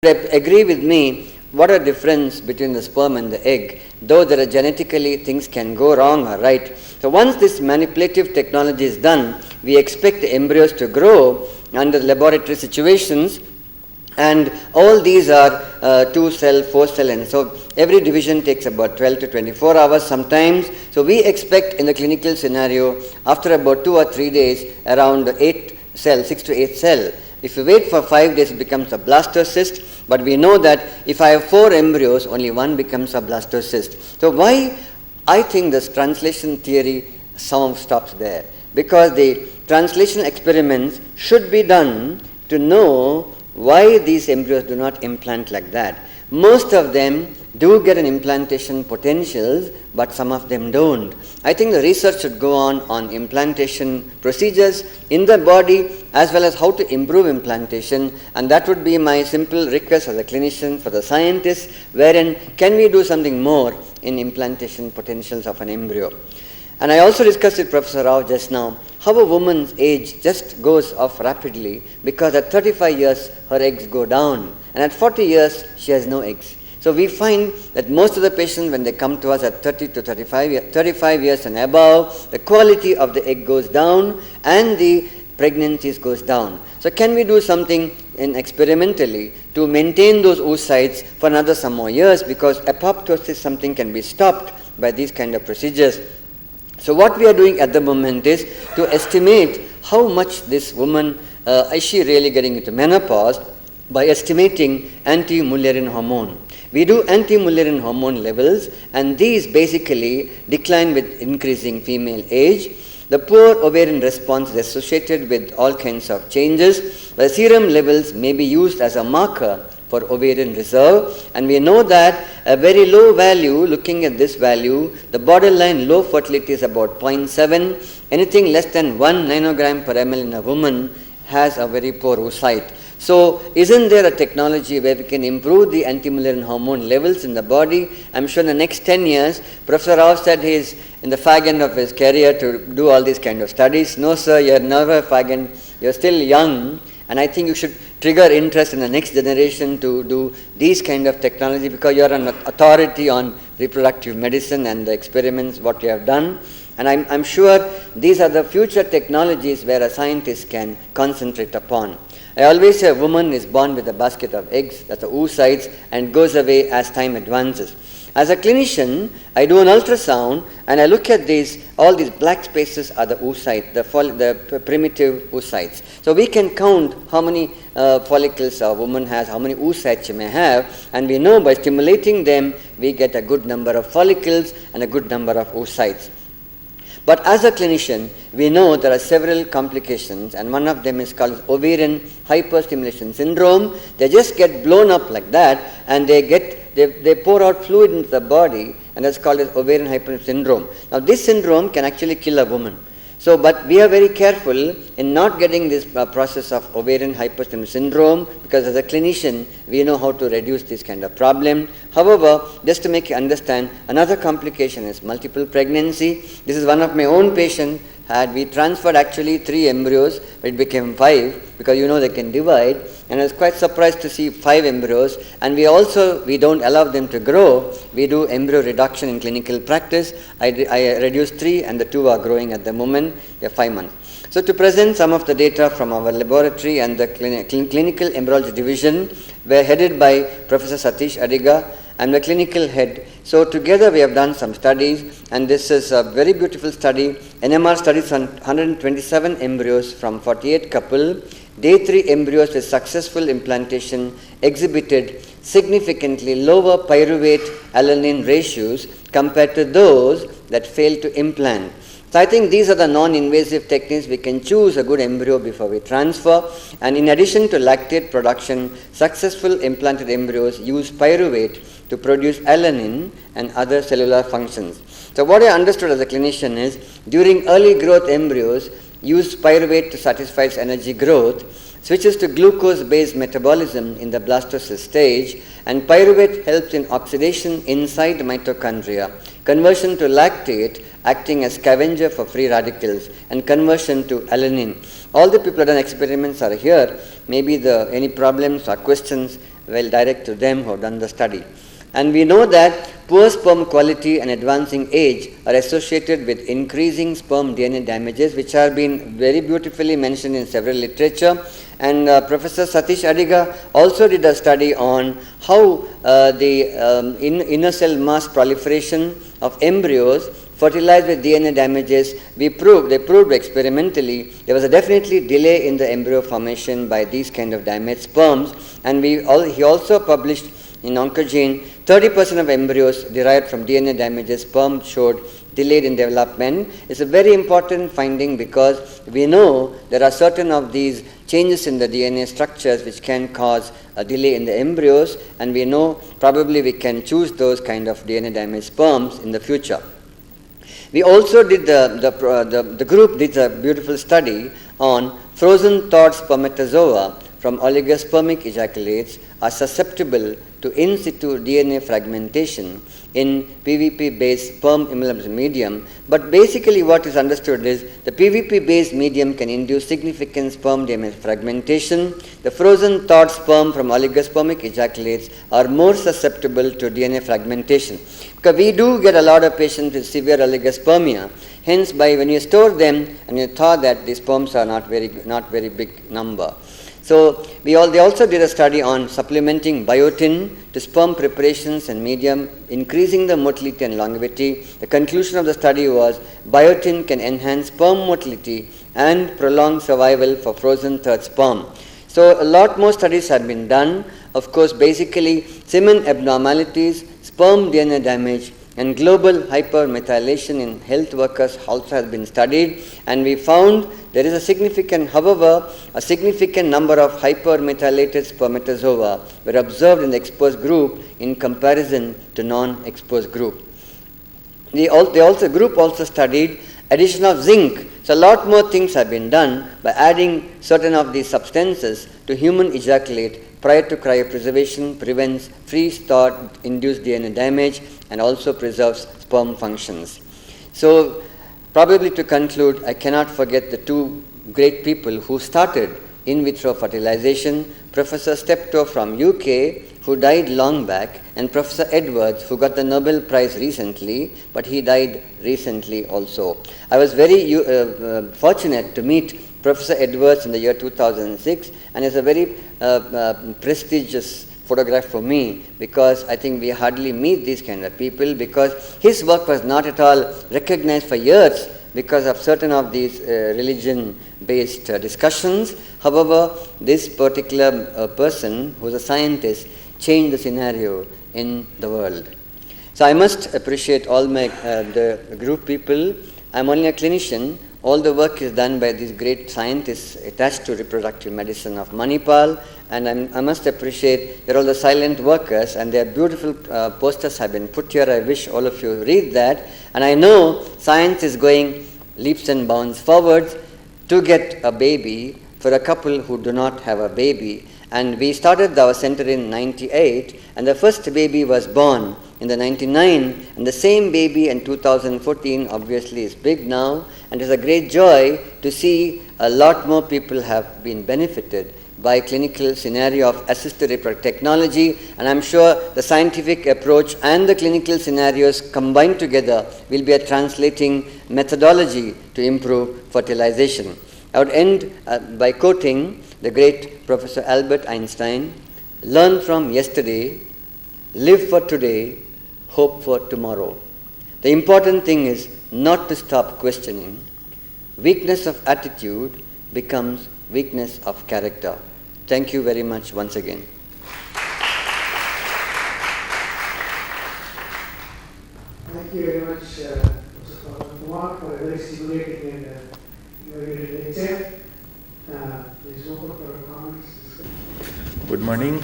Agree with me, what a difference between the sperm and the egg, though there are genetically things can go wrong or right. So once this manipulative technology is done, we expect the embryos to grow under laboratory situations, and all these are 2-cell, 4-cell, and so every division takes about 12 to 24 hours sometimes. So we expect in the clinical scenario, after about 2 or 3 days, around 8 cell, 6 to 8 cell. If you wait for 5 days, it becomes a blastocyst, but we know that if I have 4 embryos, only 1 becomes a blastocyst. So why I think this translation theory somehow stops there? Because the translation experiments should be done to know why these embryos do not implant like that. Most of them do get an implantation potentials, but some of them don't. I think the research should go on implantation procedures in the body as well as how to improve implantation, and that would be my simple request as a clinician for the scientists, wherein can we do something more in implantation potentials of an embryo. And I also discussed with Professor Rao just now how a woman's age just goes off rapidly, because at 35 years her eggs go down, and at 40 years she has no eggs. So we find that most of the patients, when they come to us at 30 to 35 years and above, the quality of the egg goes down and the pregnancies goes down. So can we do something experimentally to maintain those oocytes for another some more years, because apoptosis something can be stopped by these kind of procedures. So what we are doing at the moment is to estimate how much this woman, is she really getting into menopause, by estimating anti-Mullerian hormone. We do anti-Mullerian hormone levels, and these basically decline with increasing female age. The poor ovarian response is associated with all kinds of changes. The serum levels may be used as a marker for ovarian reserve, and we know that a very low value, looking at this value, the borderline low fertility is about 0.7. Anything less than 1 nanogram per ml in a woman has a very poor oocyte. So isn't there a technology where we can improve the anti-Mullerian hormone levels in the body? I'm sure in the next 10 years, Professor Rao said he's in the fag end of his career to do all these kind of studies. No sir, you're never fag end, you're still young, and I think you should trigger interest in the next generation to do these kind of technology, because you're an authority on reproductive medicine and the experiments what you have done. And I'm sure these are the future technologies where a scientist can concentrate upon. I always say a woman is born with a basket of eggs, that's the oocytes, and goes away as time advances. As a clinician, I do an ultrasound and I look at these, all these black spaces are the oocyte, the primitive oocytes. So we can count how many follicles a woman has, how many oocytes she may have, and we know by stimulating them, we get a good number of follicles and a good number of oocytes. But as a clinician, we know there are several complications, and one of them is called ovarian hyperstimulation syndrome. They just get blown up like that, and they pour out fluid into the body, and that's called as ovarian hyperstimulation syndrome. Now this syndrome can actually kill a woman. So, but we are very careful in not getting this process of ovarian hyperstimulation syndrome, because as a clinician, we know how to reduce this kind of problem. However, just to make you understand, another complication is multiple pregnancy. This is one of my own patients. We transferred actually 3 embryos, but it became 5, because you know they can divide. And I was quite surprised to see 5 embryos. And we don't allow them to grow. We do embryo reduction in clinical practice. I reduced 3, and the 2 are growing at the moment. They're 5 months. So to present some of the data from our laboratory and the clinical embryology division, we're headed by Professor Satish Adiga. I'm the clinical head. So together we have done some studies, and this is a very beautiful study. NMR studies on 127 embryos from 48 couple. Day 3 embryos with successful implantation exhibited significantly lower pyruvate alanine ratios compared to those that failed to implant. So I think these are the non-invasive techniques. We can choose a good embryo before we transfer, and in addition to lactate production, successful implanted embryos use pyruvate to produce alanine and other cellular functions. So what I understood as a clinician is, during early growth embryos use pyruvate to satisfy its energy growth, switches to glucose-based metabolism in the blastocyst stage, and pyruvate helps in oxidation inside mitochondria, conversion to lactate acting as scavenger for free radicals, and conversion to alanine. All the people who have done experiments are here. Maybe any problems or questions well, direct to them who have done the study. And we know that poor sperm quality and advancing age are associated with increasing sperm DNA damages, which have been very beautifully mentioned in several literature. And Professor Satish Adiga also did a study on how the inner cell mass proliferation of embryos fertilized with DNA damages, they proved experimentally there was a definitely delay in the embryo formation by these kind of damaged sperms. And he also published in Oncogene, 30% of embryos derived from DNA damages sperm showed delayed in development. It's a very important finding because we know there are certain of these changes in the DNA structures which can cause a delay in the embryos, and we know probably we can choose those kind of DNA damaged sperms in the future. We also did the group did a beautiful study on frozen thawed spermatozoa from oligospermic ejaculates are susceptible to in situ DNA fragmentation in PVP-based sperm immunoglobulin medium. But basically what is understood is the PVP-based medium can induce significant sperm DNA fragmentation. The frozen thawed sperm from oligospermic ejaculates are more susceptible to DNA fragmentation. Because we do get a lot of patients with severe oligospermia. Hence, when you store them and you thaw that, the sperms are not very big number. So they also did a study on supplementing biotin to sperm preparations and medium, increasing the motility and longevity. The conclusion of the study was biotin can enhance sperm motility and prolong survival for frozen thawed sperm. So a lot more studies have been done. Of course, basically semen abnormalities, sperm DNA damage, and global hypermethylation in health workers also has been studied, and we found there is a significant number of hypermethylated spermatozoa were observed in the exposed group in comparison to non-exposed group. The group also studied addition of zinc. So a lot more things have been done by adding certain of these substances to human ejaculate prior to cryopreservation, prevents freeze-thawed induced DNA damage, and also preserves sperm functions. So probably to conclude, I cannot forget the two great people who started in vitro fertilization, Professor Steptoe from UK, who died long back, and Professor Edwards, who got the Nobel Prize recently, but he died recently also. I was very fortunate to meet Professor Edwards in the year 2006, and it's a very prestigious photograph for me, because I think we hardly meet these kind of people, because his work was not at all recognized for years because of certain of these religion-based discussions. However, this particular person, who was a scientist, changed the scenario in the world. So I must appreciate all the group people. I'm only a clinician. All the work is done by these great scientists attached to reproductive medicine of Manipal, and I must appreciate they're all the silent workers, and their beautiful posters have been put here. I wish all of you read that. And I know science is going leaps and bounds forwards to get a baby for a couple who do not have a baby. And we started our center in 98, and the first baby was born in the 99, and the same baby in 2014 obviously is big now, and it's a great joy to see a lot more people have been benefited by clinical scenario of assisted reproductive technology, and I'm sure the scientific approach and the clinical scenarios combined together will be a translating methodology to improve fertilization. I would end by quoting the great Professor Albert Einstein: learn from yesterday, live for today, hope for tomorrow. The important thing is not to stop questioning. Weakness of attitude becomes weakness of character. Thank you very much once again. Thank you very much, Professor Pratap Kumar, for a very stimulating and very lecture. Please open for comments. Good morning.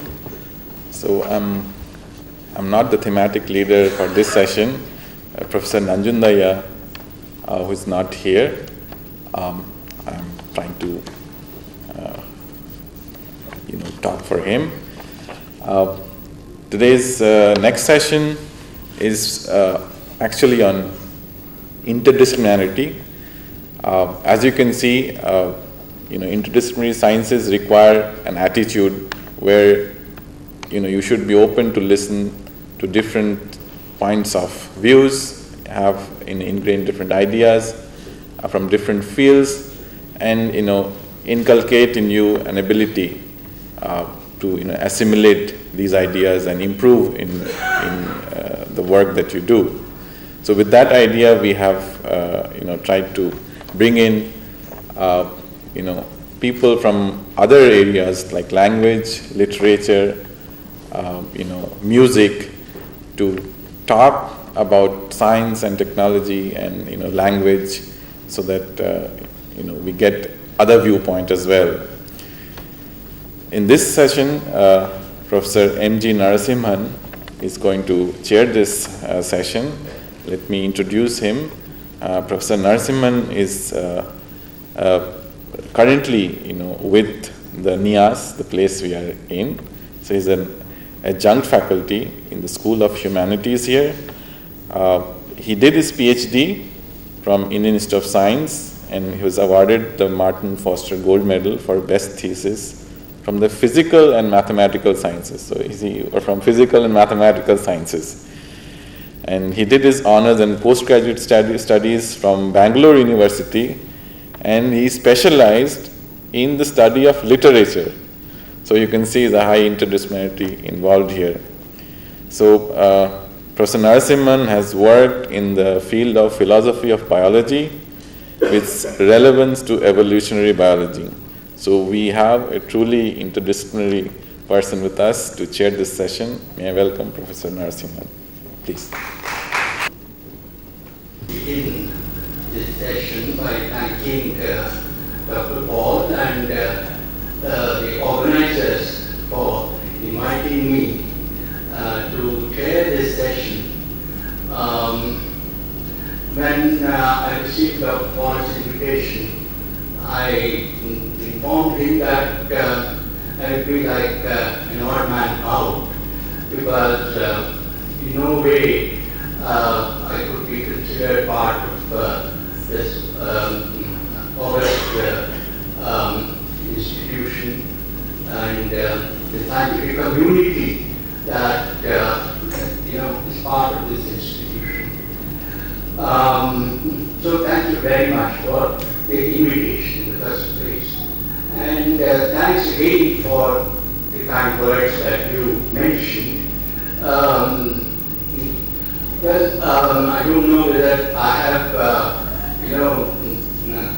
So I'm not the thematic leader for this session. Professor Nanjundaya, who is not here, I'm trying to talk for him. Today's next session is actually on interdisciplinarity. As you can see, interdisciplinary sciences require an attitude where you should be open to listen to different points of views, have ingrained different ideas from different fields, and inculcate in you an ability to assimilate these ideas and improve in the work that you do. So with that idea, we have tried to bring in people from other areas like language, literature, music, to talk about science and technology and language, so that we get other viewpoint as well. In this session, Professor M.G. Narasimhan is going to chair this session. Let me introduce him. Professor Narasimhan is currently, with the NIAS, the place we are in. So he's an adjunct faculty in the School of Humanities here. He did his PhD from Indian Institute of Science, and he was awarded the Martin Foster Gold Medal for best thesis from the physical and mathematical sciences. So he's from physical and mathematical sciences. And he did his honors and postgraduate studies from Bangalore University, and he specialized in the study of literature. So you can see the high interdisciplinarity involved here. So Professor Narasimhan has worked in the field of philosophy of biology with relevance to evolutionary biology. So we have a truly interdisciplinary person with us to chair this session. May I welcome Professor Narasimhan, please. Begin this session by thanking Dr. Paul and the organizers for inviting me to chair this session. When I received Dr. Paul's invitation, I informed him that I would be like an odd man out, because in no way I could be considered part of this august institution and the scientific community that is part of this institution. So thank you very much for the invitation in the first place. And thanks again for the kind words that you mentioned. I don't know whether I have,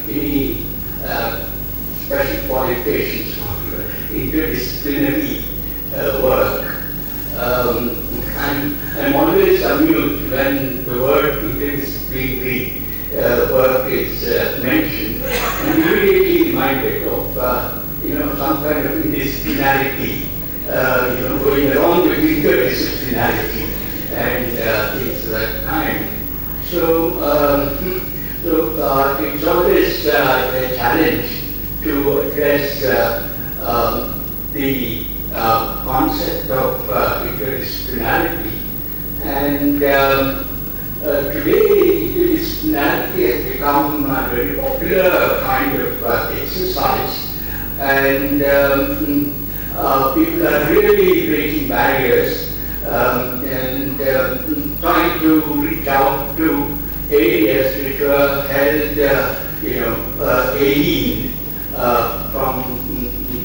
any special qualifications for interdisciplinary work. I'm always amused when the word interdisciplinary work is mentioned, and immediately reminded of some kind of interdisciplinarity, going along with interdisciplinarity and things of that kind. So it's always a challenge to address the concept of interdisciplinarity. And today, interdisciplinarity has become a very popular kind of exercise, and people are really breaking barriers and trying to reach out to areas which were held, alien from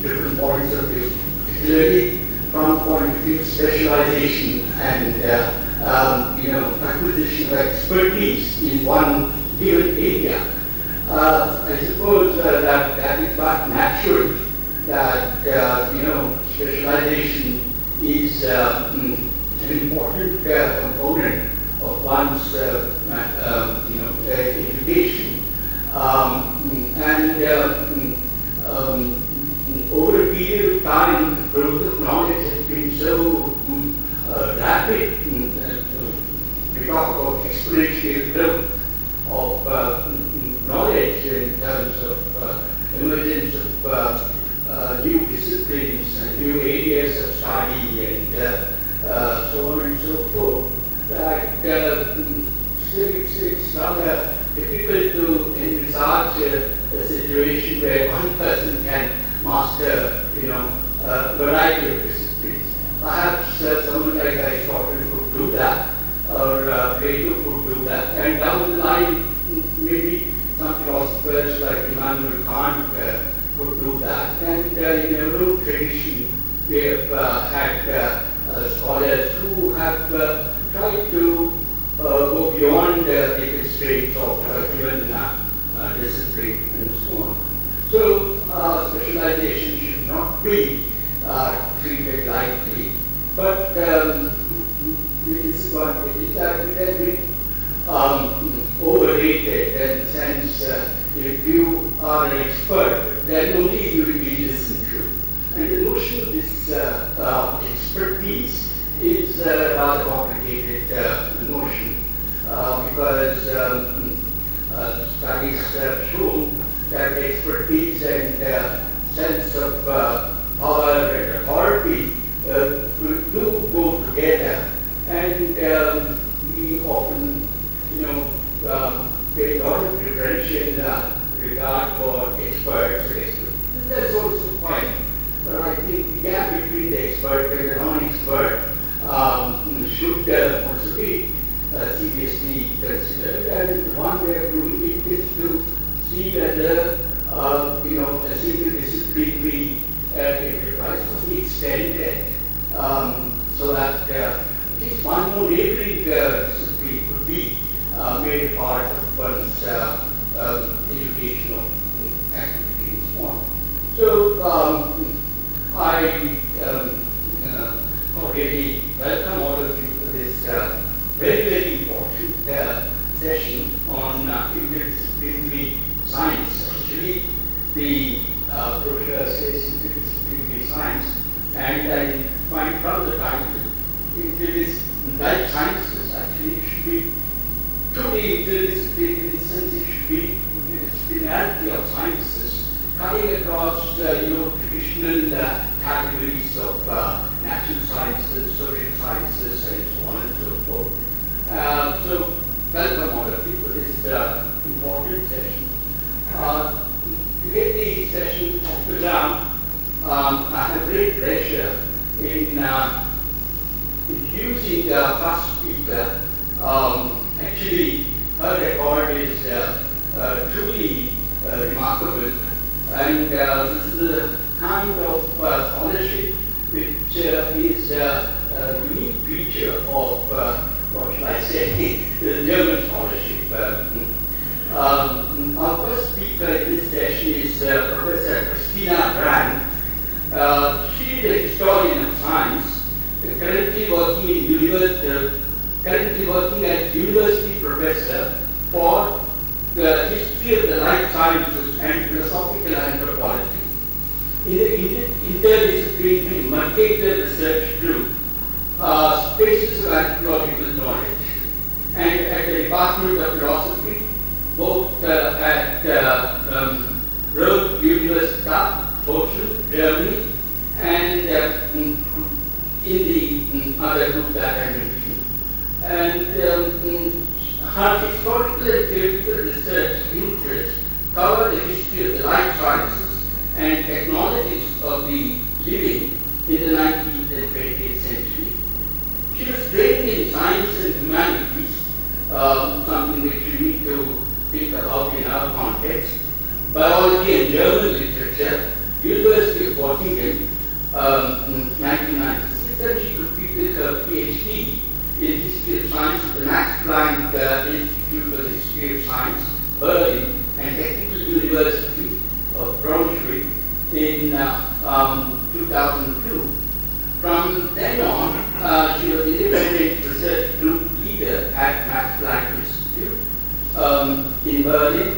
different points of view, particularly from the point of view of specialization and acquisition of expertise in one given area. I suppose that is but natural that specialization is an important component of one's education, over a period of time, the growth of knowledge has been so rapid. We talk about exponential growth of knowledge in terms of emergence of new disciplines and new areas of study and so on and so forth, that it's rather difficult to envisage a situation where one person can master, a variety of disciplines. Perhaps someone like Aristotle could do that, or Plato could do that, and down the line, maybe some philosophers like Immanuel Kant could do that. And in our own tradition, we have had scholars who have tried to go beyond the constraints of given discipline and so on. So specialization should not be treated lightly, but the disadvantage is that it has been overrated in the sense if you are an expert, then only you will be listened to. And the notion of this expertise is a rather complicated notion because studies have shown that expertise and sense of power and authority do go together, and we often, pay a lot of differential regard for experts and experts. That's also fine, but I think the gap between the expert and the non-expert should also be seriously considered. And one way of doing it is to see whether a single disciplinary enterprise could be extended so that at least one more neighboring discipline could be made a part of one's educational activity and so on. So I already welcome all of you for this very, very important session on interdisciplinary science. Actually, the brochure says interdisciplinary science, and I find from the title, life sciences actually should be truly interdisciplinary in the sense it should be interdisciplinarity of sciences, cutting across traditional categories of natural sciences, social sciences, and so on and so forth. So welcome all of you for this important session. To get the session off the ground, I have great pleasure in introducing the first speaker. Actually, her record is truly remarkable, and this is the kind of scholarship which is a unique feature of, what shall I say, the German scholarship. Our first speaker in this session is Professor Christina Brandt. She is a historian of science, currently working as university professor for the history of the life sciences and philosophical anthropology. In the interdisciplinary Mercator research group, spaces of anthropological knowledge, and at the Department of Philosophy, both at Ruhr-University, Bochum, Germany, and in the other group that I mentioned. And her historical and theoretical research interests cover the history of the life sciences and technologies of the living in the 19th and 20th century. She was trained in science and humanities, something which you need to think about in our context, biology and German literature, University of Göttingen, 1996, and she completed her PhD in History of Science at the Max Planck Institute for the History of Science, Berlin, and Technical University of Braunschweig in 2002. From then on, she was independent research group leader at Max Planck Institute in Berlin,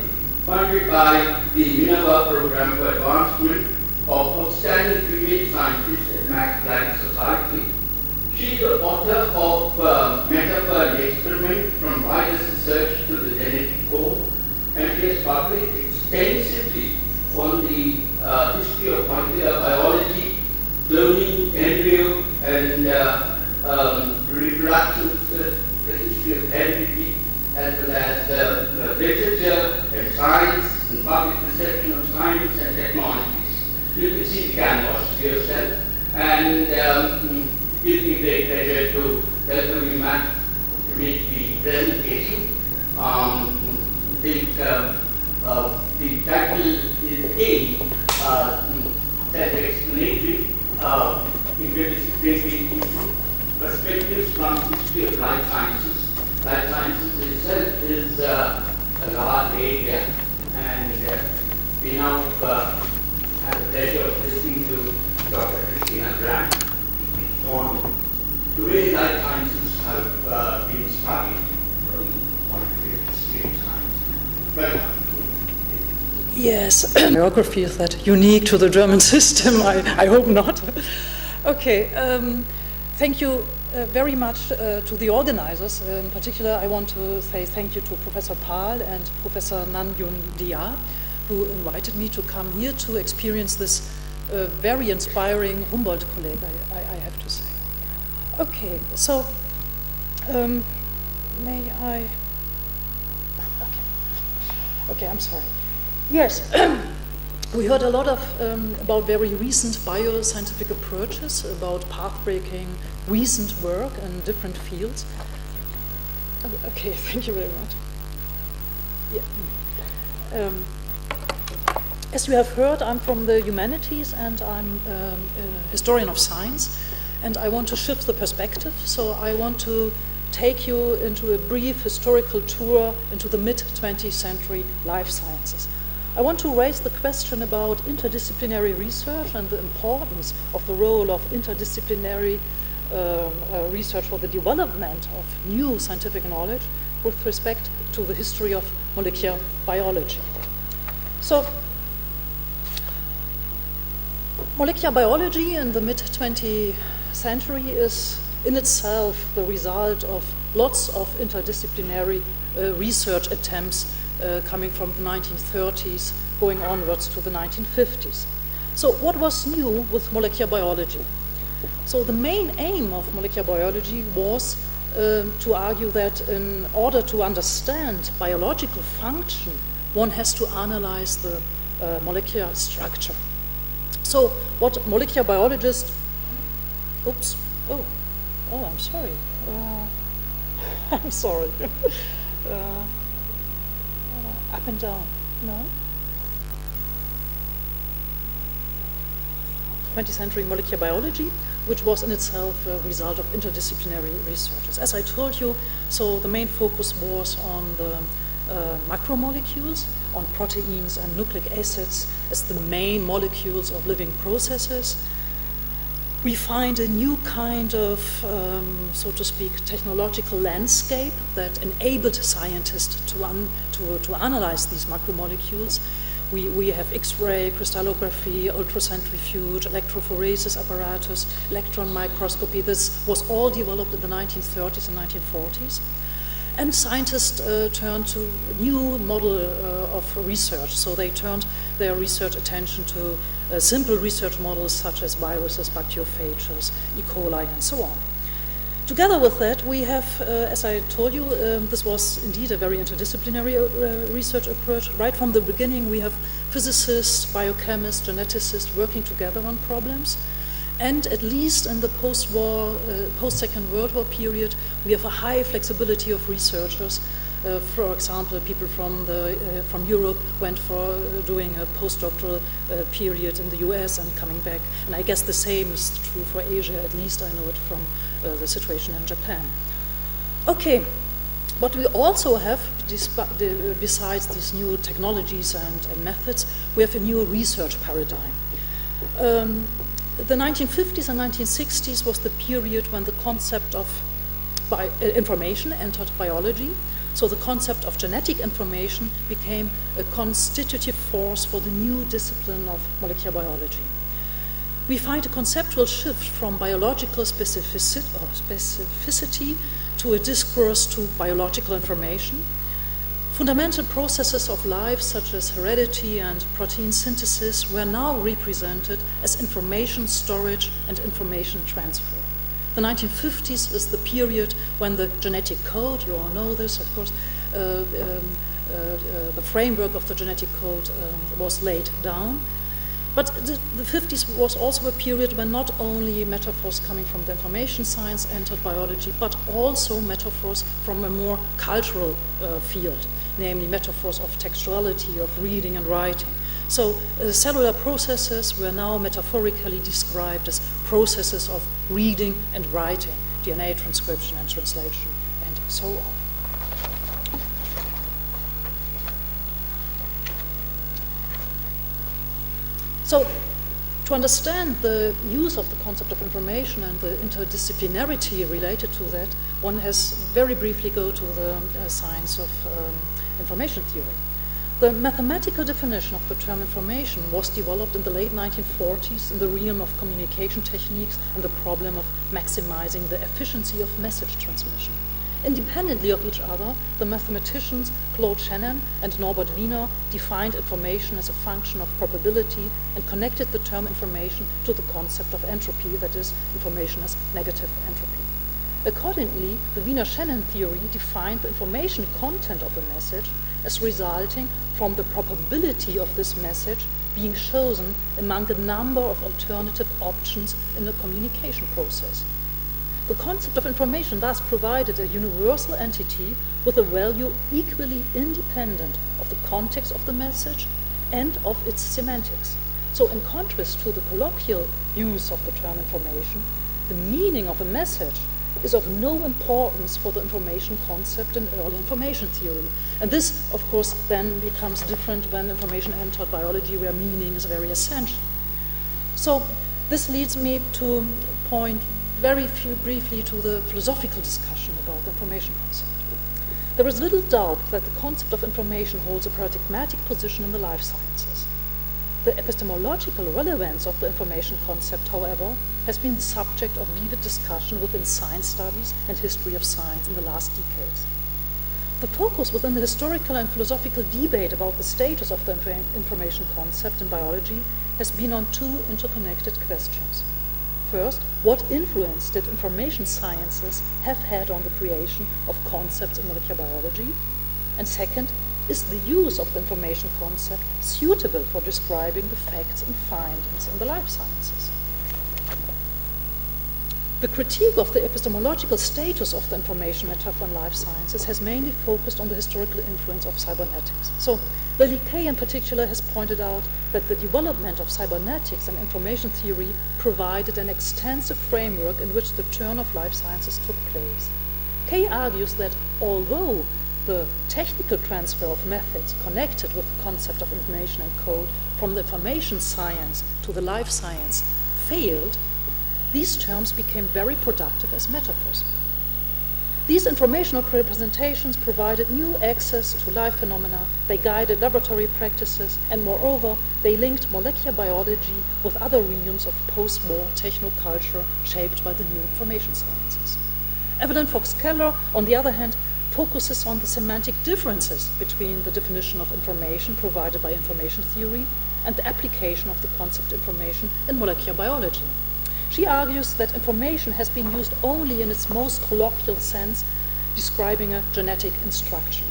funded by the Minerva Program for Advancement of Outstanding Female Scientists at Max Planck Society. She is the author of Metaphor and Experiment, from virus research to the genetic code, and she has published extensively on the history of molecular biology, cloning, embryo, and reproduction, the history of heredity, as well as literature and science and public perception of science and technologies. You can see the canvas yourself, and gives me great pleasure to welcome you, ma'am, to make the presentation. I think the title is again self-explanatory, interdisciplinary perspectives from history of life sciences. Life sciences itself is a large area, and we now have the pleasure of listening to Dr. Christina Brandt on the way life sciences have been studied from the point of view of history of science. Welcome. Yes, biography is that unique to the German system? I hope not. Okay, thank you very much to the organizers. In particular, I want to say thank you to Professor Pahl and Professor Nanjun Dia, who invited me to come here to experience this very inspiring Humboldt Kolleg, I have to say. Okay, so may I? Okay, I'm sorry. Yes, we heard a lot of about very recent bioscientific approaches, about path-breaking recent work in different fields. Okay, thank you very much. Yeah. As you have heard, I'm from the humanities and I'm a historian of science, and I want to shift the perspective, so I want to take you into a brief historical tour into the mid-20th century life sciences. I want to raise the question about interdisciplinary research and the importance of the role of interdisciplinary research for the development of new scientific knowledge with respect to the history of molecular biology. So, molecular biology in the mid-20th century is in itself the result of lots of interdisciplinary research attempts coming from the 1930s, going onwards to the 1950s. So what was new with molecular biology? So the main aim of molecular biology was to argue that in order to understand biological function, one has to analyze the molecular structure. So what molecular biologists, I'm sorry. I'm sorry. Up and down, no? 20th century molecular biology, which was in itself a result of interdisciplinary researches. As I told you, so the main focus was on the macromolecules, on proteins and nucleic acids as the main molecules of living processes. We find a new kind of, so to speak, technological landscape that enabled scientists to analyze these macromolecules. We have X-ray, crystallography, ultracentrifuge, electrophoresis apparatus, electron microscopy. This was all developed in the 1930s and 1940s. And scientists turned to a new model of research. So they turned their research attention to simple research models such as viruses, bacteriophages, E. coli, and so on. Together with that, we have, as I told you, this was indeed a very interdisciplinary research approach. Right from the beginning, we have physicists, biochemists, geneticists working together on problems. And at least in the post-war, post-Second World War period, we have a high flexibility of researchers. For example, people from Europe went for doing a postdoctoral period in the US and coming back. And I guess the same is true for Asia, at least I know it from the situation in Japan. Okay, what we also have, besides these new technologies and methods, we have a new research paradigm. The 1950s and 1960s was the period when the concept of information entered biology. So the concept of genetic information became a constitutive force for the new discipline of molecular biology. We find a conceptual shift from biological specificity to a discourse to biological information. Fundamental processes of life, such as heredity and protein synthesis, were now represented as information storage and information transfer. The 1950s is the period when the genetic code, you all know this, of course, the framework of the genetic code was laid down. But the 50s was also a period when not only metaphors coming from the information science entered biology, but also metaphors from a more cultural field, namely metaphors of textuality, of reading and writing. So cellular processes were now metaphorically described as processes of reading and writing, DNA transcription and translation, and so on. So, to understand the use of the concept of information and the interdisciplinarity related to that, one has very briefly go to the science of information theory. The mathematical definition of the term information was developed in the late 1940s in the realm of communication techniques and the problem of maximizing the efficiency of message transmission. Independently of each other, the mathematicians Claude Shannon and Norbert Wiener defined information as a function of probability and connected the term information to the concept of entropy, that is, information as negative entropy. Accordingly, the Wiener-Shannon theory defined the information content of a message as resulting from the probability of this message being chosen among a number of alternative options in a communication process. The concept of information thus provided a universal entity with a value equally independent of the context of the message and of its semantics. So in contrast to the colloquial use of the term information, the meaning of a message is of no importance for the information concept in early information theory. And this, of course, then becomes different when information entered biology, where meaning is very essential. So this leads me to point very briefly to the philosophical discussion about the information concept. There is little doubt that the concept of information holds a paradigmatic position in the life sciences. The epistemological relevance of the information concept, however, has been the subject of vivid discussion within science studies and history of science in the last decades. The focus within the historical and philosophical debate about the status of the information concept in biology has been on two interconnected questions. First, what influence did information sciences have had on the creation of concepts in molecular biology? And second, is the use of the information concept suitable for describing the facts and findings in the life sciences? The critique of the epistemological status of the information metaphor in life sciences has mainly focused on the historical influence of cybernetics. So, Lily Kay in particular has pointed out that the development of cybernetics and information theory provided an extensive framework in which the turn of life sciences took place. Kay argues that although the technical transfer of methods connected with the concept of information and code from the information science to the life science failed, these terms became very productive as metaphors. These informational representations provided new access to life phenomena, they guided laboratory practices, and moreover, they linked molecular biology with other realms of post-war technoculture shaped by the new information sciences. Evelyn Fox-Keller, on the other hand, focuses on the semantic differences between the definition of information provided by information theory and the application of the concept information in molecular biology. She argues that information has been used only in its most colloquial sense, describing a genetic instruction.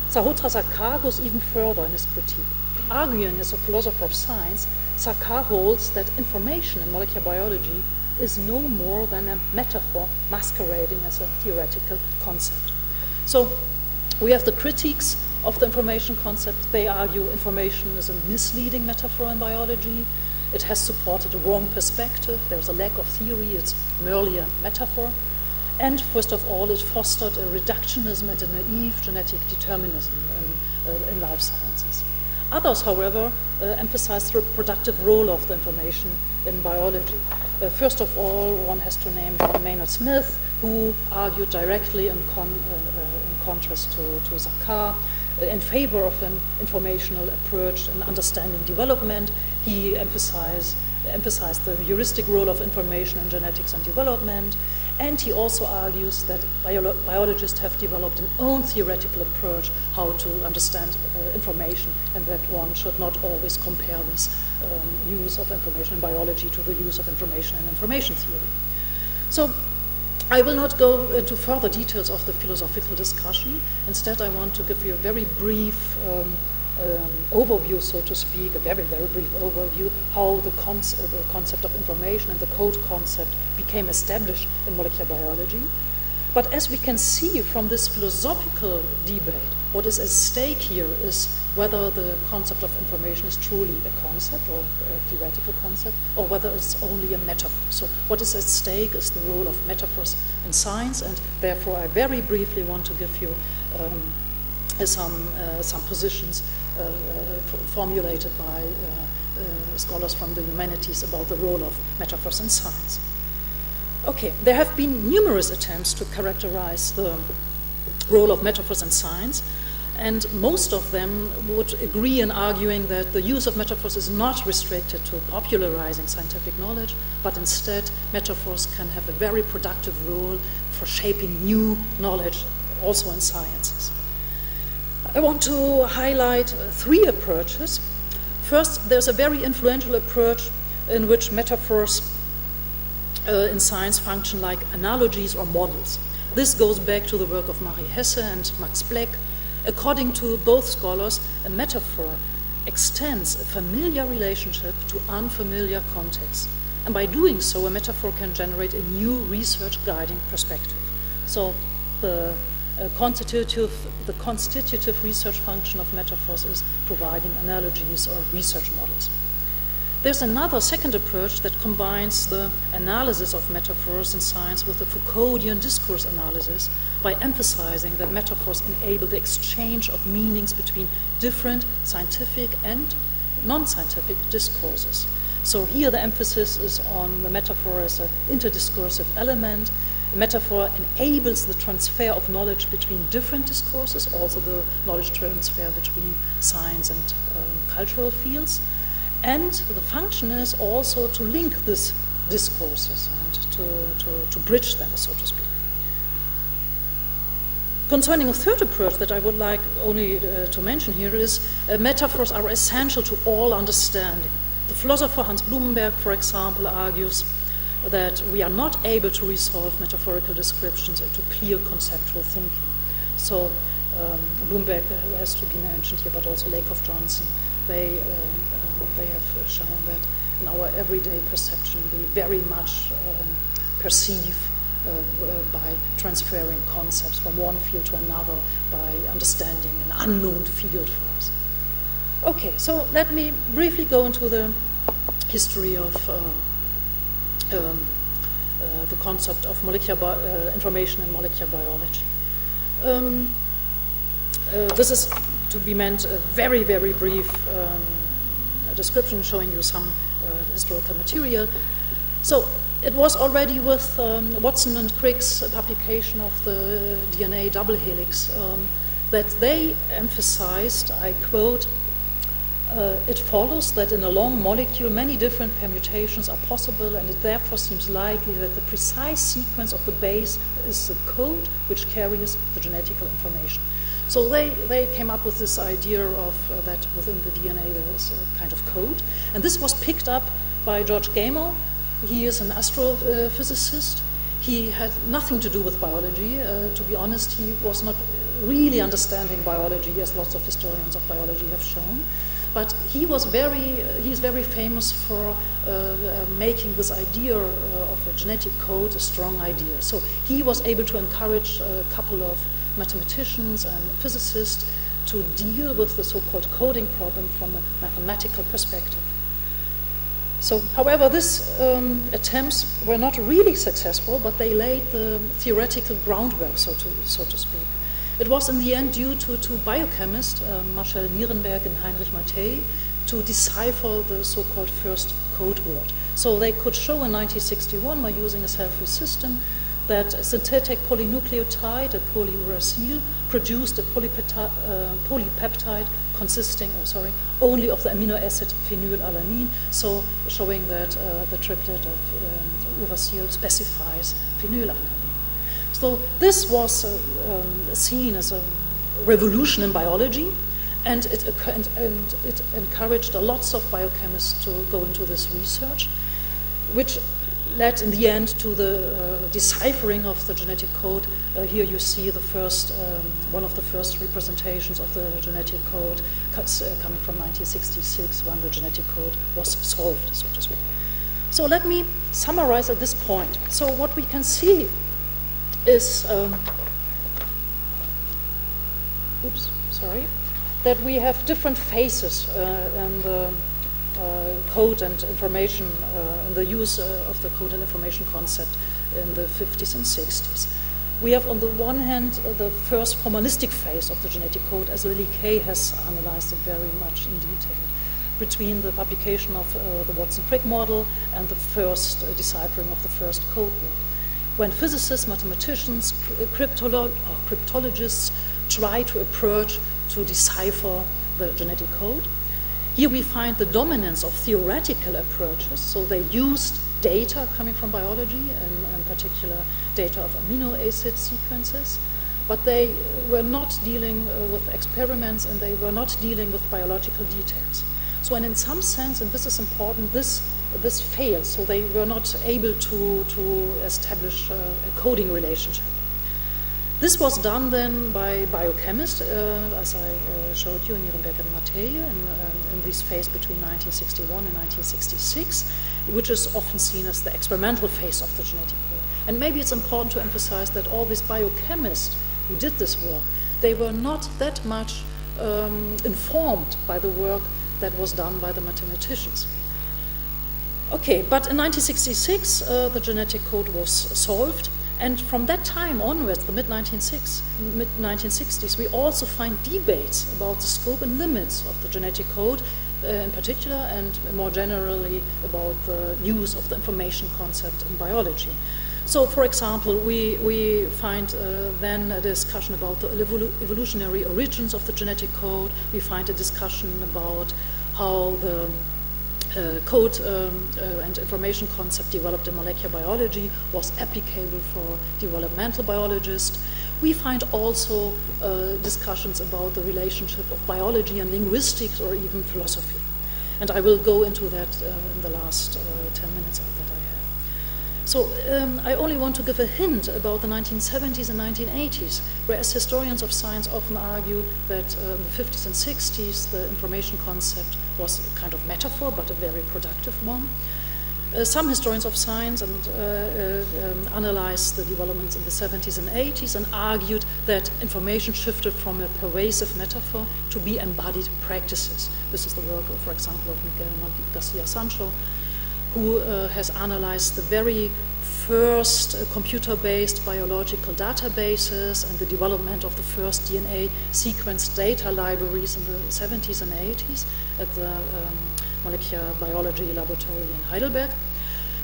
Sahotra Sarkar goes even further in his critique. Arguing as a philosopher of science, Sarkar holds that information in molecular biology is no more than a metaphor masquerading as a theoretical concept. So we have the critiques of the information concept. They argue information is a misleading metaphor in biology. It has supported a wrong perspective. There's a lack of theory. It's merely a metaphor. And first of all, it fostered a reductionism and a naive genetic determinism in life sciences. Others, however, emphasize the reproductive role of the information in biology. First of all, one has to name John Maynard Smith, who argued directly in contrast to Sarkar in favor of an informational approach in understanding development. He emphasized the heuristic role of information in genetics and development, and he also argues that biologists have developed an own theoretical approach how to understand information, and that one should not always compare this use of information in biology to the use of information in information theory. So I will not go into further details of the philosophical discussion. Instead, I want to give you a very brief overview, so to speak, a very, very brief overview, how the concept of information and the code concept became established in molecular biology. But as we can see from this philosophical debate, what is at stake here is whether the concept of information is truly a concept or a theoretical concept, or whether it's only a metaphor. So what is at stake is the role of metaphors in science, and therefore I very briefly want to give you some positions formulated by scholars from the humanities about the role of metaphors in science. Okay, there have been numerous attempts to characterize the role of metaphors in science, and most of them would agree in arguing that the use of metaphors is not restricted to popularizing scientific knowledge, but instead metaphors can have a very productive role for shaping new knowledge also in sciences. I want to highlight three approaches. First, there's a very influential approach in which metaphors in science function like analogies or models. This goes back to the work of Marie Hesse and Max Black. According to both scholars, a metaphor extends a familiar relationship to unfamiliar contexts. And by doing so, a metaphor can generate a new research guiding perspective. So the constitutive research function of metaphors is providing analogies or research models. There's another second approach that combines the analysis of metaphors in science with the Foucauldian discourse analysis by emphasizing that metaphors enable the exchange of meanings between different scientific and non-scientific discourses. So here the emphasis is on the metaphor as an interdiscursive element. A metaphor enables the transfer of knowledge between different discourses, also the knowledge transfer between science and cultural fields. And the function is also to link these discourses and to bridge them, so to speak. Concerning a third approach that I would like only to mention here is metaphors are essential to all understanding. The philosopher Hans Blumenberg, for example, argues that we are not able to resolve metaphorical descriptions into clear conceptual thinking. So Bloomberg has to be mentioned here, but also Lakoff-Johnson. They have shown that in our everyday perception we very much perceive by transferring concepts from one field to another, by understanding an unknown field for us. Okay, so let me briefly go into the history of the concept of molecular information in molecular biology. This is to be meant a very, very brief description showing you some historical material. So it was already with Watson and Crick's publication of the DNA double helix that they emphasized, I quote, it follows that in a long molecule many different permutations are possible, and it therefore seems likely that the precise sequence of the base is the code which carries the genetic information. So they came up with this idea of that within the DNA there is a kind of code, and this was picked up by George Gamow. He is an astrophysicist. He had nothing to do with biology. To be honest, he was not really understanding biology, as lots of historians of biology have shown. But he's very famous for making this idea of a genetic code a strong idea. So he was able to encourage a couple of mathematicians and physicists to deal with the so-called coding problem from a mathematical perspective. So, however, these attempts were not really successful, but they laid the theoretical groundwork, so to speak. It was in the end due to two biochemists, Marcel Nierenberg and Heinrich Mattei, to decipher the so-called first code word. So they could show in 1961, by using a cell-free system, that a synthetic polynucleotide, a polyuracil, produced a polypeptide consisting, only of the amino acid phenylalanine, so showing that the triplet of uracil specifies phenylalanine. So this was seen as a revolution in biology, and it encouraged lots of biochemists to go into this research, which led in the end to the deciphering of the genetic code. Here you see the first, one of the first representations of the genetic code coming from 1966, when the genetic code was solved, so to speak. So let me summarize at this point. So what we can see is, that we have different phases in the code and information, in the use of the code and information concept in the 50s and 60s. We have on the one hand the first formalistic phase of the genetic code, as Lily Kay has analyzed it very much in detail, between the publication of the Watson-Crick model and the first deciphering of the first code word, when physicists, mathematicians, cryptologists try to approach to decipher the genetic code. Here we find the dominance of theoretical approaches, so they used data coming from biology, and in particular data of amino acid sequences, but they were not dealing with experiments, and they were not dealing with biological details. So, and in some sense, and this is important, this failed, so they were not able to establish a coding relationship. This was done then by biochemists, as I showed you, Nirenberg and Mattei, in this phase between 1961 and 1966, which is often seen as the experimental phase of the genetic code. And maybe it's important to emphasize that all these biochemists who did this work, they were not that much informed by the work that was done by the mathematicians. Okay, but in 1966, the genetic code was solved. And from that time onwards, the mid-1960s, we also find debates about the scope and limits of the genetic code in particular, and more generally about the use of the information concept in biology. So, for example, we find then a discussion about the evolutionary origins of the genetic code. We find a discussion about how the code and information concept developed in molecular biology was applicable for developmental biologists. We find also discussions about the relationship of biology and linguistics, or even philosophy. And I will go into that in the last 10 minutes that I have. So I only want to give a hint about the 1970s and 1980s, whereas historians of science often argue that in the 50s and 60s the information concept was a kind of metaphor, but a very productive one. Some historians of science analyzed the developments in the 70s and 80s and argued that information shifted from a pervasive metaphor to be embodied practices. This is the work, for example, of Miguel Garcia Sancho, who has analyzed the very first computer-based biological databases and the development of the first DNA sequence data libraries in the 70s and 80s at the Molecular Biology Laboratory in Heidelberg,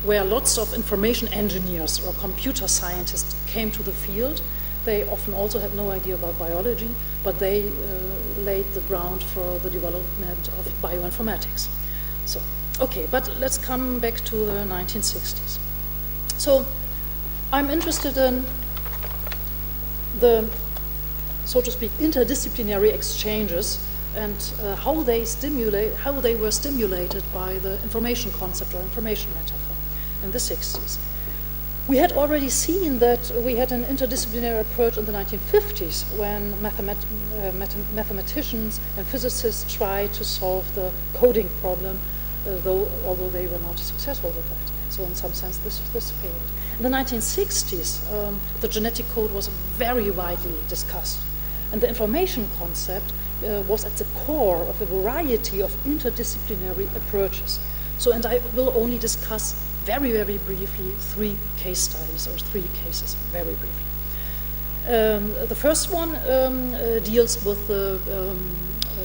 where lots of information engineers or computer scientists came to the field. They often also had no idea about biology, but they laid the ground for the development of bioinformatics. So, okay, but let's come back to the 1960s. So I'm interested in the, so to speak, interdisciplinary exchanges and how they were stimulated by the information concept or information metaphor in the 60s. We had already seen that we had an interdisciplinary approach in the 1950s when mathematicians and physicists tried to solve the coding problem, although they were not successful with that. So in some sense, this failed. In the 1960s, the genetic code was very widely discussed. And the information concept was at the core of a variety of interdisciplinary approaches. So, and I will only discuss very, very briefly 3 case studies, or 3 cases, very briefly. The first one deals with the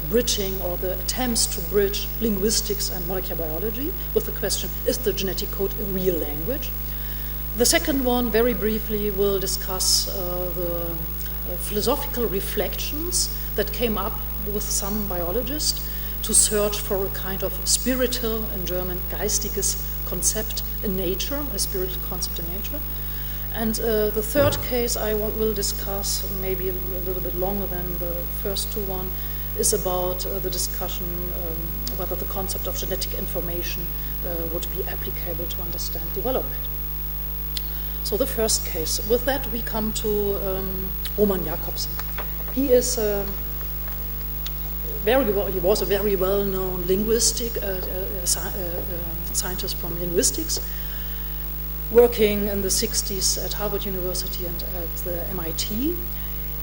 bridging, or the attempts to bridge linguistics and molecular biology with the question, is the genetic code a real language? The second one, very briefly, will discuss the philosophical reflections that came up with some biologists to search for a kind of spiritual, in German, geistiges concept in nature, a spiritual concept in nature. And the third case I will discuss, maybe a little bit longer than the first 2 one, is about the discussion whether the concept of genetic information would be applicable to understand development. So the first case. With that, we come to Roman Jakobsen. He is he was a very well-known linguistic scientist from linguistics, working in the 60s at Harvard University and at the MIT.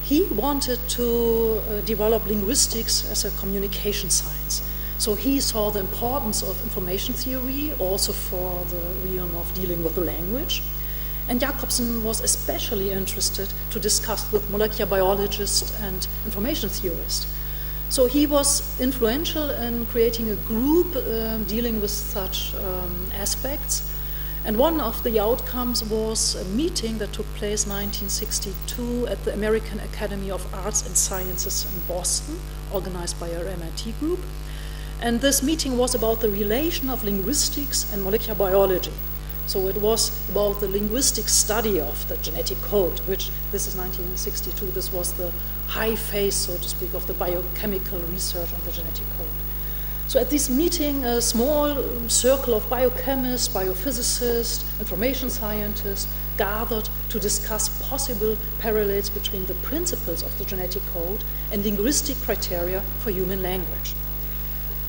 He wanted to develop linguistics as a communication science. So he saw the importance of information theory also for the realm of dealing with the language. And Jakobsen was especially interested to discuss with molecular biologists and information theorists. So he was influential in creating a group dealing with such aspects. And one of the outcomes was a meeting that took place in 1962 at the American Academy of Arts and Sciences in Boston, organized by our MIT group. And this meeting was about the relation of linguistics and molecular biology. So it was about the linguistic study of the genetic code, which this is 1962, this was the high phase, so to speak, of the biochemical research on the genetic code. So at this meeting, a small circle of biochemists, biophysicists, information scientists gathered to discuss possible parallels between the principles of the genetic code and linguistic criteria for human language.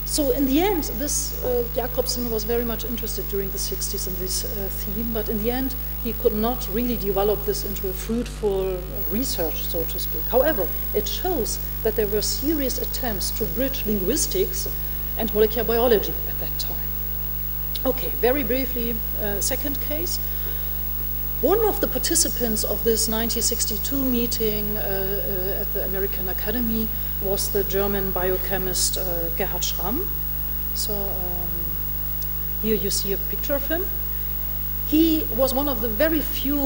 So in the end, this Jakobsen was very much interested during the 60s in this theme, but in the end, he could not really develop this into a fruitful research, so to speak. However, it shows that there were serious attempts to bridge linguistics and molecular biology at that time. Okay, very briefly, second case. One of the participants of this 1962 meeting at the American Academy was the German biochemist Gerhard Schramm. So here you see a picture of him. He was one of the very few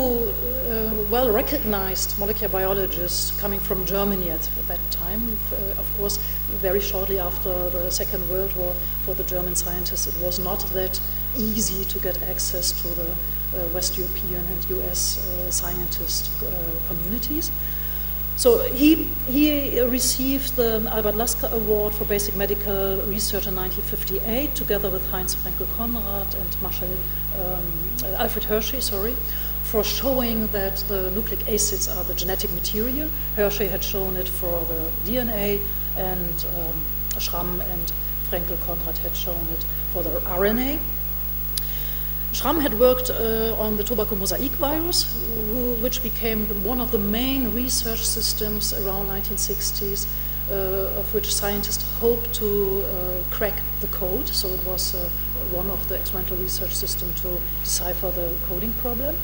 well-recognized molecular biologists coming from Germany at that time. Of course, very shortly after the Second World War, for the German scientists, it was not that easy to get access to the West European and US scientist communities. So he received the Albert Lasker Award for Basic Medical Research in 1958, together with Heinz Frenkel-Conrad and Alfred Hershey, for showing that the nucleic acids are the genetic material. Hershey had shown it for the DNA, and Schramm and Frenkel-Conrad had shown it for the RNA. Schramm had worked on the tobacco mosaic virus, which became one of the main research systems around 1960s, of which scientists hoped to crack the code. So it was one of the experimental research systems to decipher the coding problem.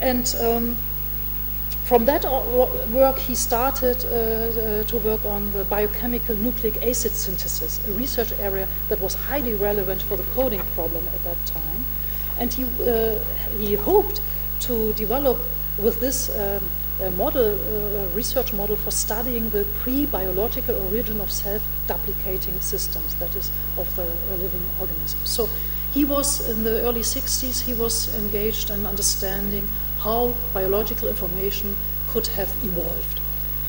And from that work, he started to work on the biochemical nucleic acid synthesis, a research area that was highly relevant for the coding problem at that time. And he hoped to develop with this research model for studying the pre-biological origin of self-duplicating systems, that is, of the living organism. So he was, in the early 60s, he was engaged in understanding how biological information could have evolved.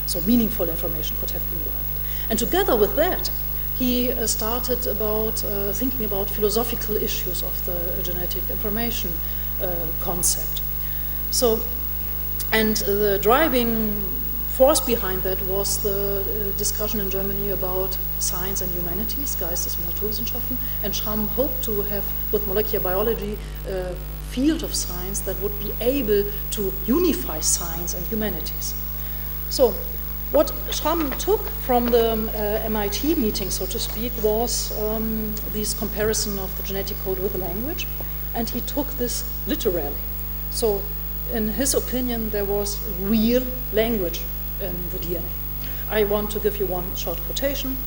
So meaningful information could have evolved. And together with that, he started thinking about philosophical issues of the genetic information concept. So, and the driving force behind that was the discussion in Germany about science and humanities, Geistes- und Naturwissenschaften, and Schramm hoped to have, with molecular biology, a field of science that would be able to unify science and humanities. So, what Schramm took from the MIT meeting, so to speak, was this comparison of the genetic code with the language, and he took this literally. So, in his opinion, there was real language in the DNA. I want to give you one short quotation.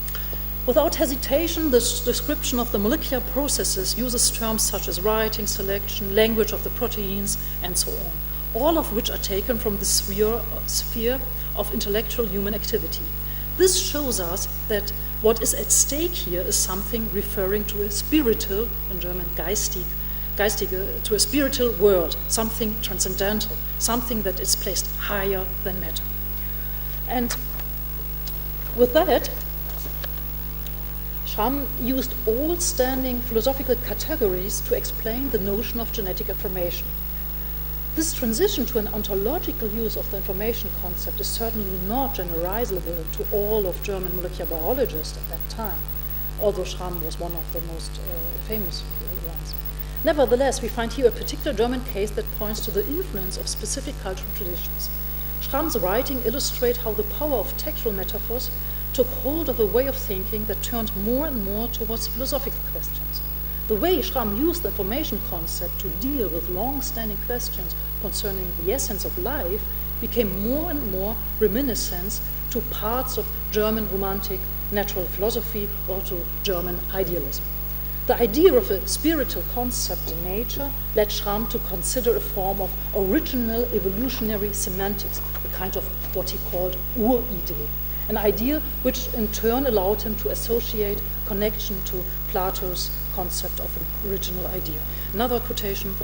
Without hesitation, this description of the molecular processes uses terms such as writing, selection, language of the proteins, and so on, all of which are taken from the sphere of intellectual human activity. This shows us that what is at stake here is something referring to a spiritual, in German geistige, to a spiritual world, something transcendental, something that is placed higher than matter. And with that, Schramm used old standing philosophical categories to explain the notion of genetic information. This transition to an ontological use of the information concept is certainly not generalizable to all of German molecular biologists at that time, although Schramm was one of the most famous ones. Nevertheless, we find here a particular German case that points to the influence of specific cultural traditions. Schramm's writing illustrates how the power of textual metaphors took hold of a way of thinking that turned more and more towards philosophical questions. The way Schramm used the information concept to deal with long-standing questions concerning the essence of life became more and more reminiscent to parts of German romantic natural philosophy or to German idealism. The idea of a spiritual concept in nature led Schramm to consider a form of original evolutionary semantics, a kind of what he called Uridee, an idea which in turn allowed him to associate connection to Plato's concept of an original idea. Another quotation: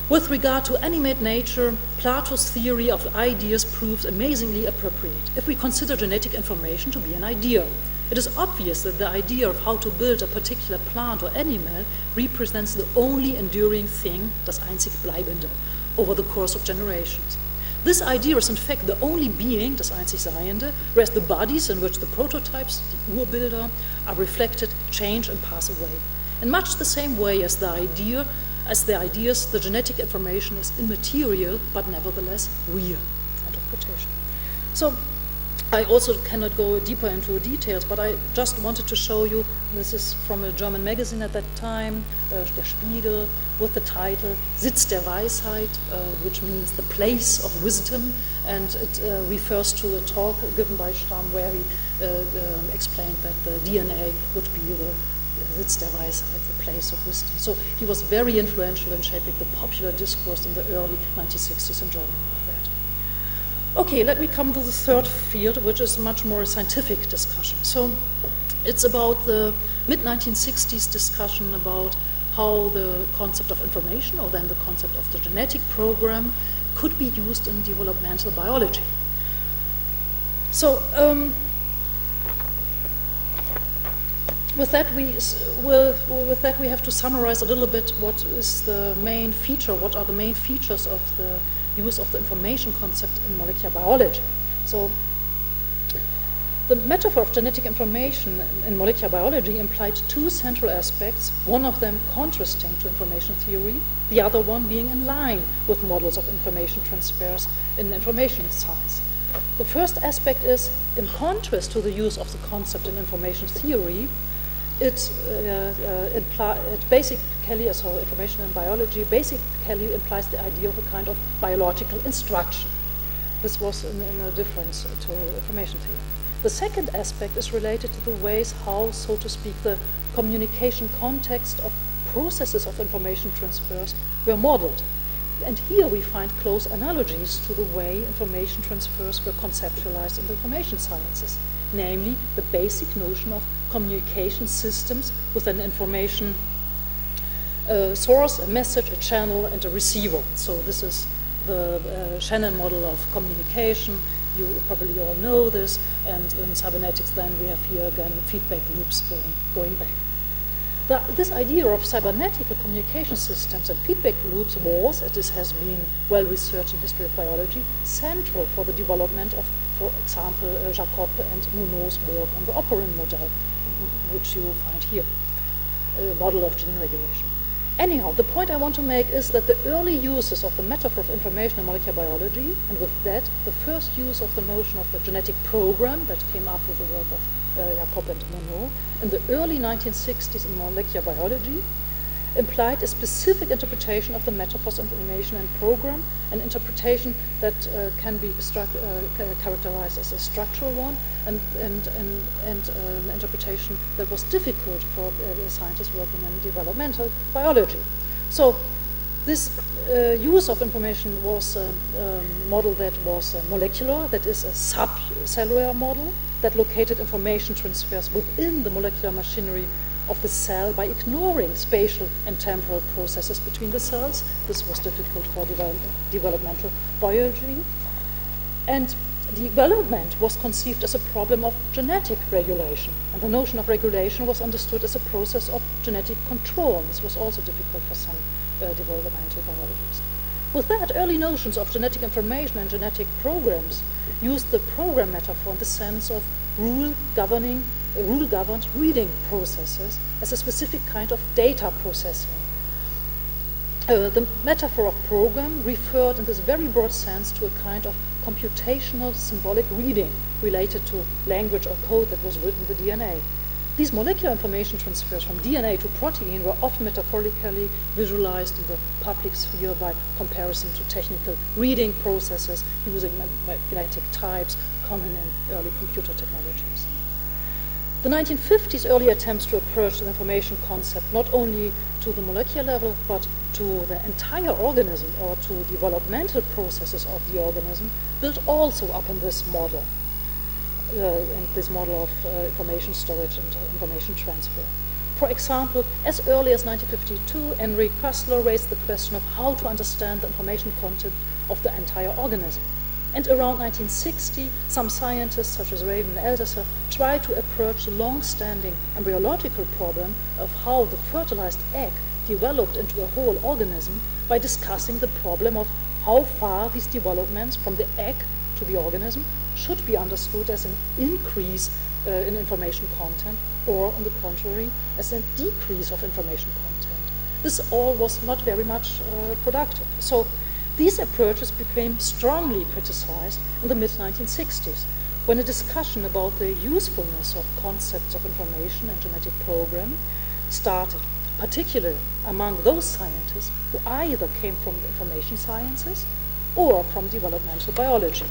with regard to animate nature, Plato's theory of ideas proves amazingly appropriate if we consider genetic information to be an idea. It is obvious that the idea of how to build a particular plant or animal represents the only enduring thing, das einzig Bleibende, over the course of generations. This idea is in fact the only being, das einzig Seiende, whereas the bodies in which the prototypes, die Urbilder, are reflected, change and pass away. In much the same way as the ideas, the genetic information is immaterial, but nevertheless real. End of quotation. So I also cannot go deeper into details, but I just wanted to show you, this is from a German magazine at that time, Der Spiegel, with the title Sitz der Weisheit, which means the place of wisdom, and it refers to a talk given by Schramm where he explained that the DNA would be the Sitz der Weisheit, the place of wisdom. So he was very influential in shaping the popular discourse in the early 1960s in Germany with that. Okay, let me come to the third field, which is much more a scientific discussion. So it's about the mid-1960s discussion about how the concept of information, or then the concept of the genetic program, could be used in developmental biology. So with that we have to summarize a little bit what is the main feature, what are the main features of the use of the information concept in molecular biology. So the metaphor of genetic information in molecular biology implied two central aspects, one of them contrasting to information theory, the other one being in line with models of information transfers in information science. The first aspect is, in contrast to the use of the concept in information theory, it basically, so information in biology basically implies the idea of a kind of biological instruction. This was in a difference to information theory. The second aspect is related to the ways how, so to speak, the communication context of processes of information transfers were modeled. And here we find close analogies to the way information transfers were conceptualized in the information sciences, namely the basic notion of communication systems with an information source, a message, a channel, and a receiver. So this is the Shannon model of communication. You probably all know this, and in cybernetics then we have here again feedback loops going back. This idea of cybernetical communication systems and feedback loops was, as this has been well researched in history of biology, central for the development of, for example, Jacob and Monod's work on the operand model, which you find here, a model of gene regulation. Anyhow, the point I want to make is that the early uses of the metaphor of information in molecular biology, and with that, the first use of the notion of the genetic program that came up with the work of Jacob and Monod in the early 1960s in molecular biology, implied a specific interpretation of the metaphors of information and program, an interpretation that can be characterized as a structural one, and an interpretation that was difficult for scientists working in developmental biology. So this use of information was a model that was molecular, that is a subcellular model that located information transfers within the molecular machinery of the cell by ignoring spatial and temporal processes between the cells. This was difficult for developmental biology. And development was conceived as a problem of genetic regulation. And the notion of regulation was understood as a process of genetic control. This was also difficult for some developmental biologists. With that, early notions of genetic information and genetic programs used the program metaphor in the sense of rule-governed reading processes as a specific kind of data processing. The metaphor of program referred in this very broad sense to a kind of computational symbolic reading related to language or code that was written in the DNA. These molecular information transfers from DNA to protein were often metaphorically visualized in the public sphere by comparison to technical reading processes using magnetic types common in early computer technologies. The 1950s early attempts to approach the information concept not only to the molecular level but to the entire organism or to developmental processes of the organism built also up in this model. And this model of information storage and information transfer. For example, as early as 1952, Henry Kessler raised the question of how to understand the information content of the entire organism. And around 1960, some scientists, such as Raven and Althusser, tried to approach the long-standing embryological problem of how the fertilized egg developed into a whole organism by discussing the problem of how far these developments from the egg to the organism should be understood as an increase in information content or, on the contrary, as a decrease of information content. This all was not very much productive. So these approaches became strongly criticized in the mid-1960s when a discussion about the usefulness of concepts of information and genetic program started, particularly among those scientists who either came from the information sciences or from developmental biology.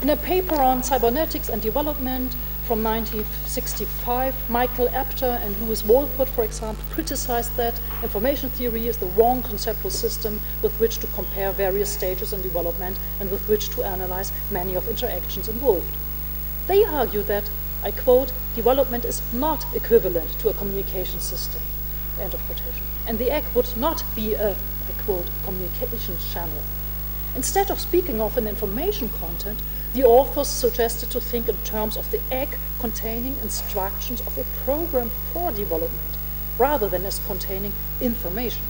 In a paper on cybernetics and development from 1965, Michael Apter and Louis Wolpert, for example, criticized that information theory is the wrong conceptual system with which to compare various stages in development and with which to analyze many of interactions involved. They argue that, I quote, development is not equivalent to a communication system, end of quotation, and the egg would not be a, I quote, communication channel. Instead of speaking of an information content, the authors suggested to think in terms of the egg containing instructions of a program for development, rather than as containing information.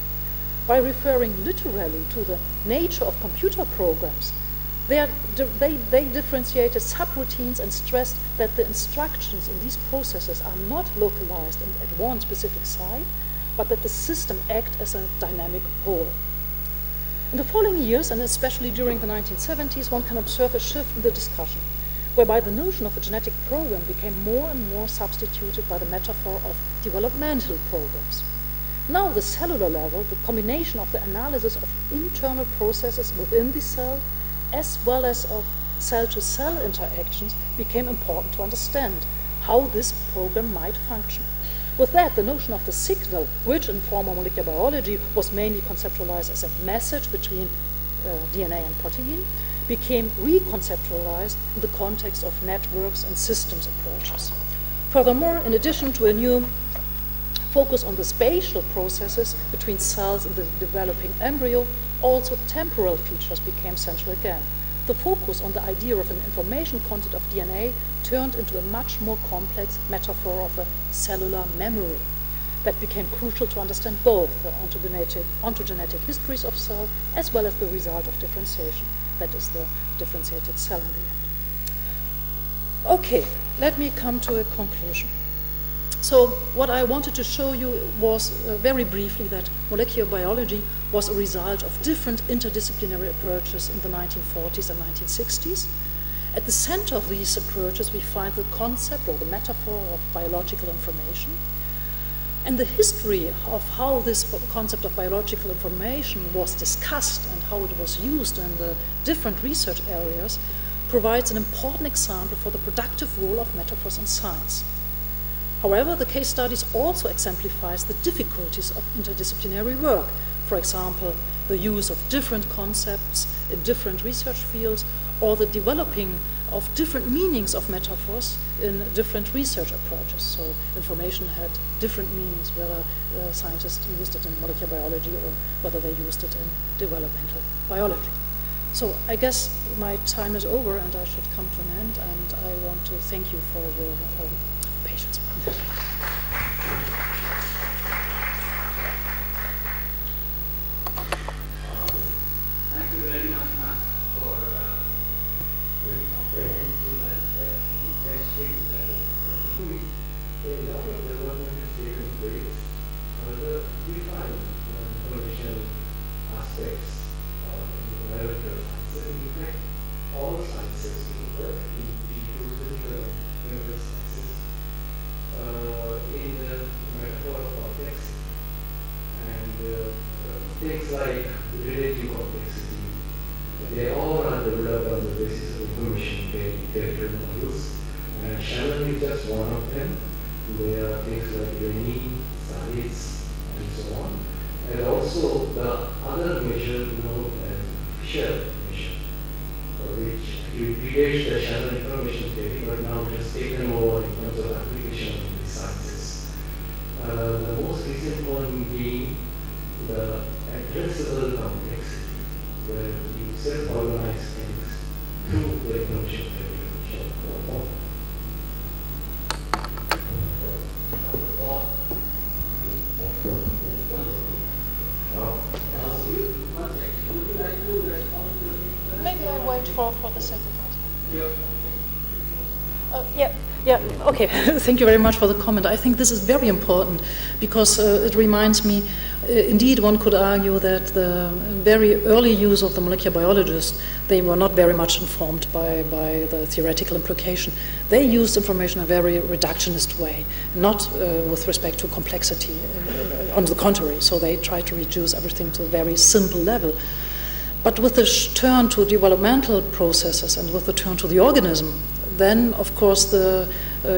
By referring literally to the nature of computer programs, they differentiated subroutines and stressed that the instructions in these processes are not localized at one specific site, but that the system acts as a dynamic whole. In the following years, and especially during the 1970s, one can observe a shift in the discussion, whereby the notion of a genetic program became more and more substituted by the metaphor of developmental programs. Now, the cellular level, the combination of the analysis of internal processes within the cell, as well as of cell-to-cell interactions, became important to understand how this program might function. With that, the notion of the signal, which in former molecular biology was mainly conceptualized as a message between DNA and protein, became reconceptualized in the context of networks and systems approaches. Furthermore, in addition to a new focus on the spatial processes between cells and the developing embryo, also temporal features became central again. The focus on the idea of an information content of DNA turned into a much more complex metaphor of a cellular memory that became crucial to understand both the ontogenetic histories of cell as well as the result of differentiation, that is the differentiated cell in the end. Okay, let me come to a conclusion. So what I wanted to show you was very briefly that molecular biology was a result of different interdisciplinary approaches in the 1940s and 1960s. At the center of these approaches, we find the concept or the metaphor of biological information. And the history of how this concept of biological information was discussed and how it was used in the different research areas provides an important example for the productive role of metaphors in science. However, the case studies also exemplifies the difficulties of interdisciplinary work. For example, the use of different concepts in different research fields, or the developing of different meanings of metaphors in different research approaches. So information had different meanings, whether scientists used it in molecular biology or whether they used it in developmental biology. So I guess my time is over and I should come to an end, and I want to thank you for your patience. you very much, Matt, for very comprehensive and interesting. A lot of development has taken place. We find information aspects in the biological sciences. In fact, all sciences including chemical sciences in the metaphor of complexity. And things like relative complexity, they all are developed on the basis of information theory models. And Shannon is just one of them. There are things like Rennie, Saritz, and so on. And also the other measure known as Fisher measure, which predates the Shannon information theory, but now it has taken over in terms of application of these sciences. The most recent one being the addressable complexity, where you self-organize things through the information theory. Maybe I wait for the second one. Yeah, okay. Thank you very much for the comment. I think this is very important because it reminds me, indeed, one could argue that the very early use of the molecular biologists, they were not very much informed by the theoretical implication. They used information in a very reductionist way, not with respect to complexity, on the contrary. So they tried to reduce everything to a very simple level. But with the turn to developmental processes and with the turn to the organism, then, of course, the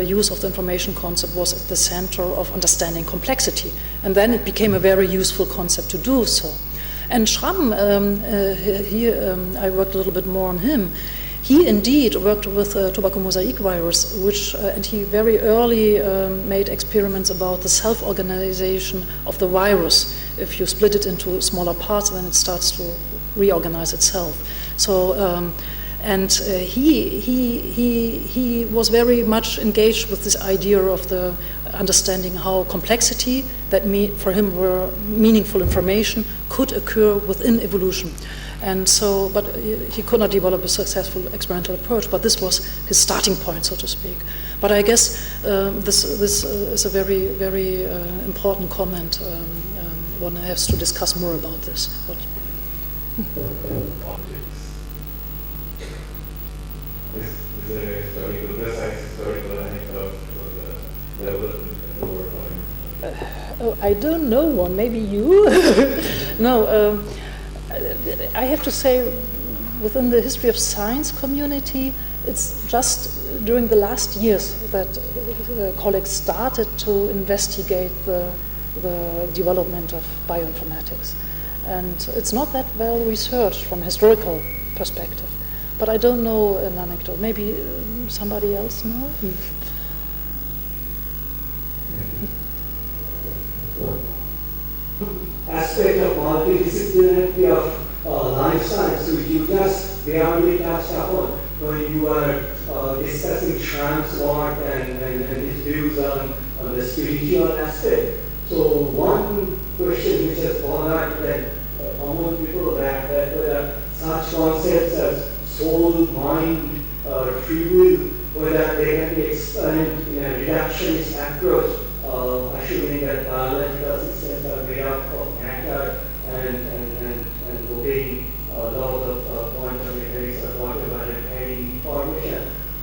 use of the information concept was at the center of understanding complexity. And then it became a very useful concept to do so. And Schramm, I worked a little bit more on him. He indeed worked with tobacco mosaic virus, and he very early made experiments about the self-organization of the virus. If you split it into smaller parts, then it starts to reorganize itself. So. He was very much engaged with this idea of the understanding how complexity, that for him were meaningful information, could occur within evolution. And so, but he could not develop a successful experimental approach, but this was his starting point, so to speak. But I guess this is a very, very important comment. One has to discuss more about this. Is there a historical, precise historical anecdote for the development of the word? I don't know one. Maybe you? No. I have to say, within the history of science community, it's just during the last years that Kolleg started to investigate the development of bioinformatics. And it's not that well researched from a historical perspective. But I don't know an anecdote. Maybe somebody else knows? Aspect of multidisciplinarity of life science, which you just barely touched upon when you were discussing Schramm's work and his views on the spiritual aspect. So one question which has bothered common people that whether such concepts as soul, mind, free will, whether they can be explained in a reductionist approach, assuming that biological systems are made up of matter and obeying laws of quantum mechanics or whatever and carrying information.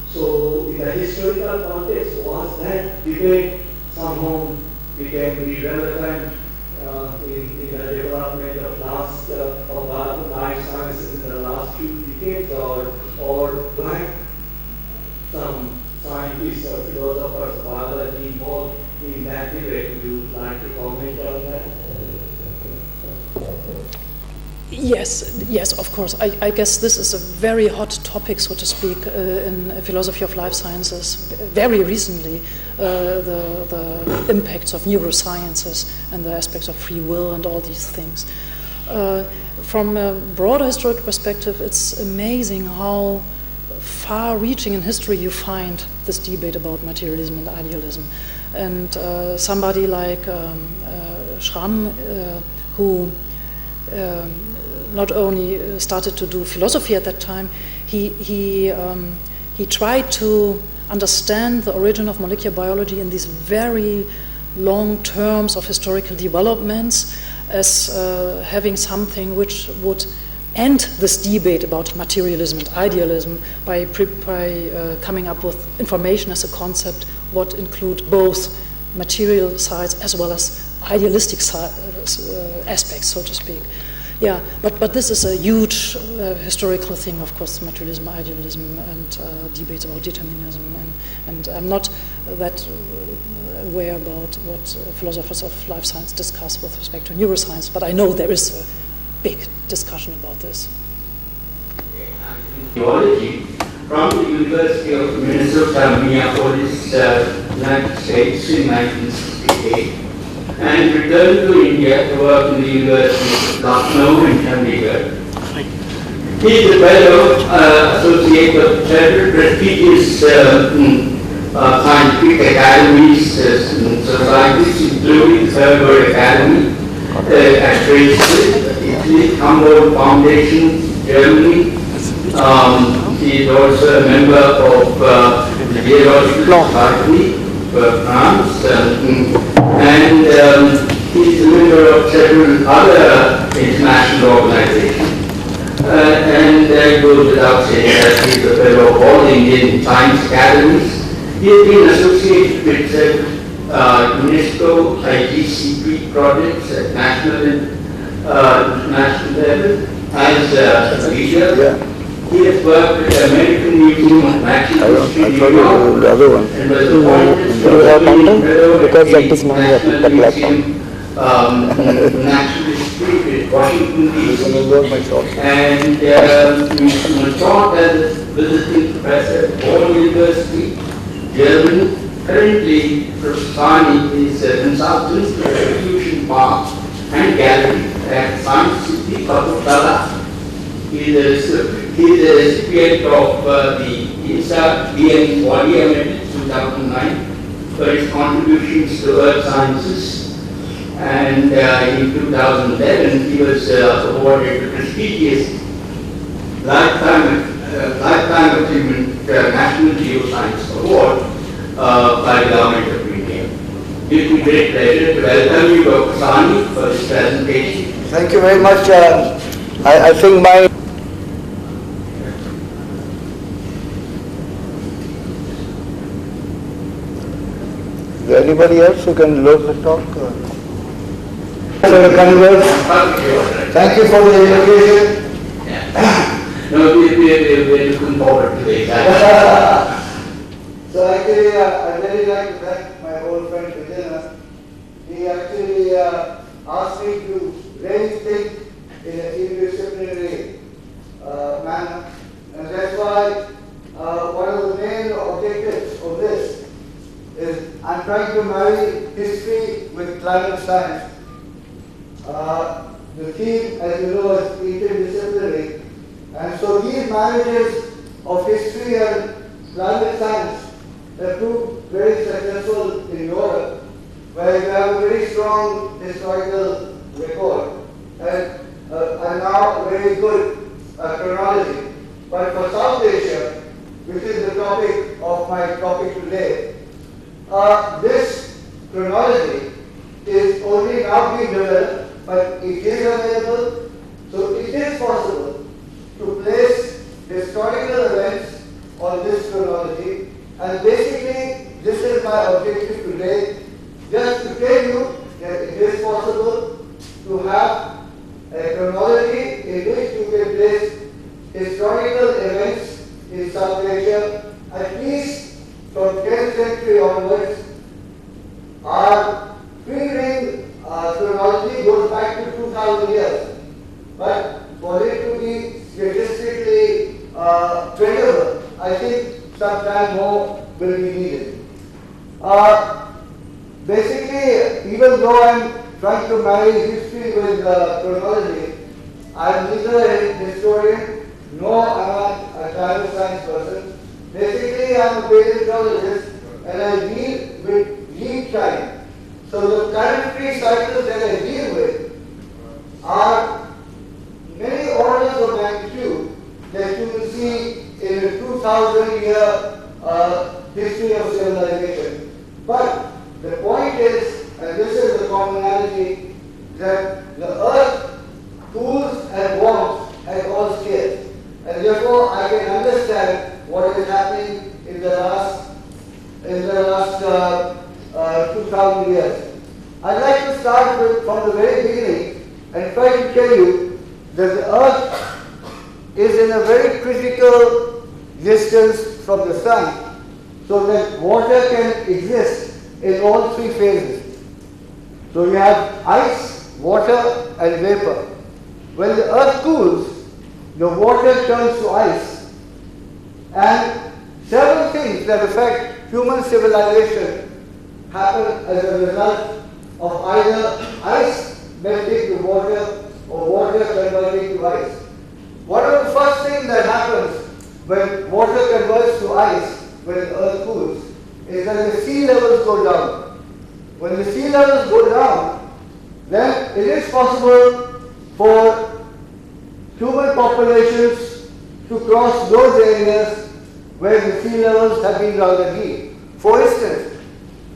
So in the historical context, was that debate somehow became irrelevant in the development of life sciences in the last few decades, or were some scientists or philosophers, biology involved in that debate? Would you like to comment on that? Yes, of course. I guess this is a very hot topic, so to speak, in philosophy of life sciences. Very recently, the impacts of neurosciences and the aspects of free will and all these things. From a broader historical perspective, it's amazing how far-reaching in history you find this debate about materialism and idealism. And somebody like Schramm, who not only started to do philosophy at that time, he tried to understand the origin of molecular biology in these very long terms of historical developments as having something which would end this debate about materialism and idealism by coming up with information as a concept would include both material sides as well as idealistic aspects, so to speak. Yeah, but this is a huge historical thing, of course, materialism, idealism, and debates about determinism. And I'm not that aware about what philosophers of life science discuss with respect to neuroscience, but I know there is a big discussion about this. Theology from the University of Minnesota, Minneapolis, United States in 1968. And returned to India to work in the University of Lucknow and Chandigarh. He is a fellow associate of several prestigious scientific academies, societies, including the Herber Academy at Dresden, Italy, Humboldt Foundation, Germany. He is also a member of the Geological Society for France. And he's a member of several other international organizations. And it goes without saying that he's a fellow of all Indian science academies. He has been associated with several UNESCO IGCP projects at national and international level as a leader. Yeah. He has worked with the American Museum of Natural History and was appointed because that is not the platform. Natural History with Washington DC, and taught as a visiting professor at Bonn University, Germany. Currently, Professor Sahni is a consultant for Fusion Park and Gallery at Science City, Calcutta. He is a recipient of the INSA BM Body Emeritus 2009 for his contributions to earth sciences. And in 2011, he was awarded the prestigious Lifetime Achievement National Geoscience Award by the Government of India. It gives me great pleasure to welcome you, Dr. Sahni, for this presentation. Thank you very much. I think my Is there anybody else who can load the talk? Thank you for the invitation. No, we're looking forward to it. So actually, I'd really like to thank my old friend Christina. He actually asked me to really think in an interdisciplinary manner. And that's why one of the main objectives of this is I'm trying to marry history with climate science. The theme, as you know, is interdisciplinary. And so these marriages of history and climate science have proved very successful in Europe, where you have a very strong historical record and now a very good chronology. But for South Asia, which is the topic of my topic today, this chronology is only now being developed, but it is available. So it is possible to place historical events on this chronology. And basically, this is my objective today, just to tell you that it is possible to have a chronology in which you can place historical events in South Asia, at least from 10th century onwards. Our pre-ring chronology goes back to 2,000 years. But for it to be statistically credible, I think some time more will be needed. Basically, even though I'm trying to marry history with chronology, I'm neither a historian nor am I a climate science person. Basically, I'm a paleontologist and I deal with lead time. So the planetary cycles that I deal with are many see in a 2,000-year history of civilization. But the point is, and this is the commonality, that the earth cools and warms at all scales. And therefore, I can understand what is happening in the last 2,000 years. I'd like to start from the very beginning and try to tell you that the earth is in a very critical distance from the sun, so that water can exist in all three phases. So you have ice, water, and vapor. When the earth cools, the water turns to ice, and several things that affect human civilization happen as a result of either ice melting to water or water converting to ice. One of the first things that happens when water converts to ice, when the earth cools, is that the sea levels go down. When the sea levels go down, then it is possible for human populations to cross those areas where the sea levels have been rather deep. For instance,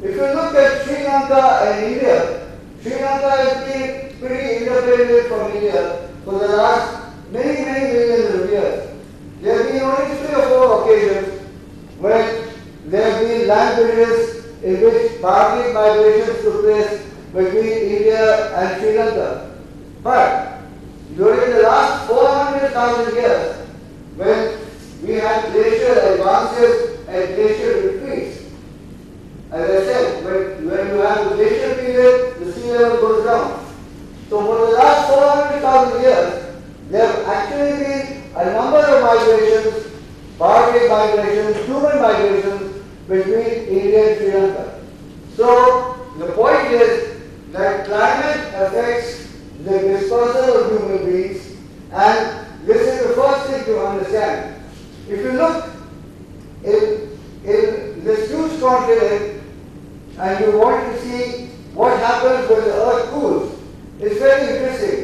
if you look at Sri Lanka and India, Sri Lanka has been pretty independent from India for the last many millions of years. There have been only 3 or 4 occasions when there have been land bridges in which partly migrations took place between India and Sri Lanka. But during the last 400,000 years, when we had glacial advances and glacial retreats, as I said, when you have the glacial period, the sea level goes down. So for the last 400,000 years, there have actually been a number of migrations, partly migrations, human migrations between India and Sri Lanka. So the point is that climate affects the dispersal of human beings, and this is the first thing to understand. If you look in this huge continent and you want to see what happens when the earth cools, it's very interesting.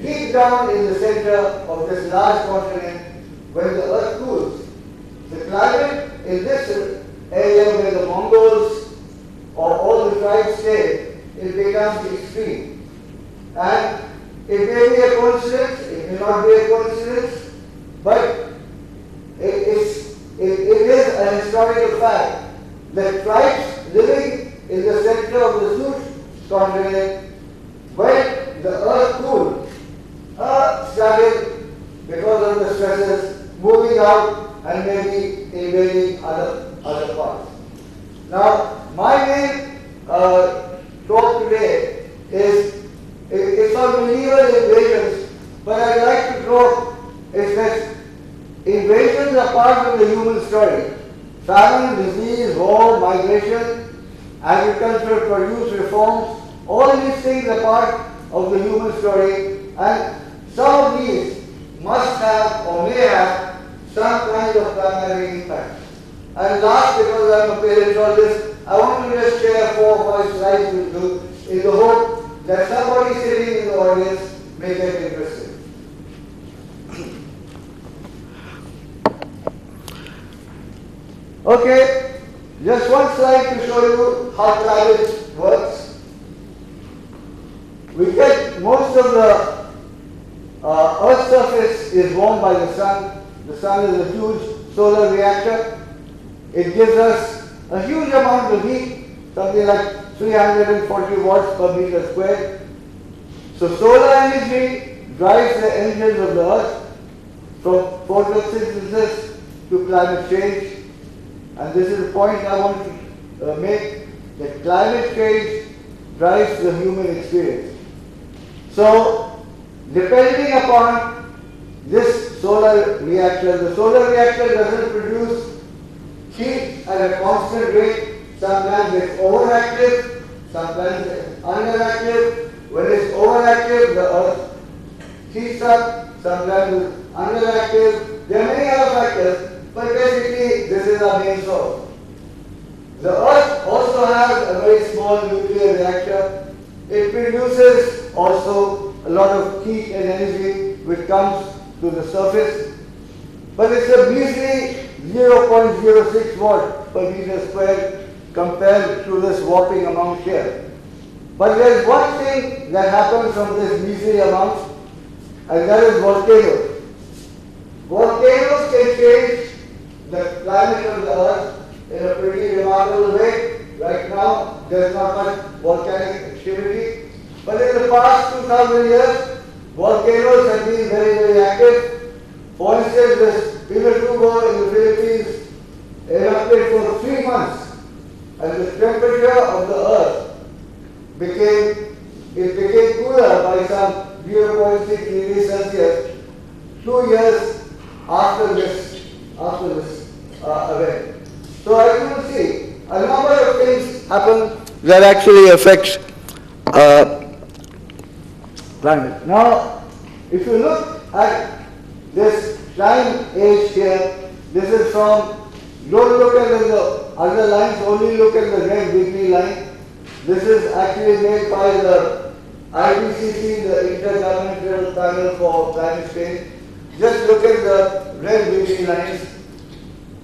Deep down in the center of this large continent, when the earth cools, the climate in this area where the Mongols or all the tribes stay, it becomes extreme. And it may be a coincidence, it may not be a coincidence, but it is an historical fact that tribes living in the center of the huge continent, when the earth cooled, started, because of the stresses, moving out and maybe invading other parts. Now, my main talk today is on medieval invasions, but I'd like to talk is that invasions are part of the human story. Famine, disease, war, migration, agricultural produce reforms, all these things are part of the human story, and some of these must have or may have some kind of primary impact. And last, because I'm a paleontologist, I want to just share 4 or 5 slides with you in the hope that somebody sitting in the audience may get interested. Okay, just one slide to show you how climate works. We get most of the Earth's surface is warmed by the sun. The sun is a huge solar reactor. It gives us a huge amount of heat, something like 340 watts per meter squared. So solar energy drives the engines of the Earth from photosynthesis to climate change. And this is the point I want to make, that climate change drives the human experience. So, depending upon this solar reactor, the solar reactor doesn't produce heat at a constant rate. Sometimes it's overactive, sometimes it's underactive. When it's overactive, the Earth heats up, sometimes it's underactive. There are many other factors. But basically, this is our main source. The Earth also has a very small nuclear reactor. It produces also a lot of heat and energy which comes to the surface. but it's a measly 0.06 watt per meter squared compared to this whopping amount here. But there is one thing that happens from this measly amount, and that is volcanoes. Volcanoes can change the climate of the earth in a pretty remarkable way. Right now, there is not much volcanic activity, but in the past 2,000 years, volcanoes have been very, very active. For instance, this Pinatubo in the Philippines erupted for 3 months, and the temperature of the earth became cooler by some 0.6 degrees Celsius 2 years after this event. So as you will see, a number of things happen that actually affect climate. Now, if you look at this time age here, this is from, don't look at the other lines, only look at the red weekly line. This is actually made by the IPCC, the Intergovernmental Panel for Climate Change. Just look at the red weekly lines.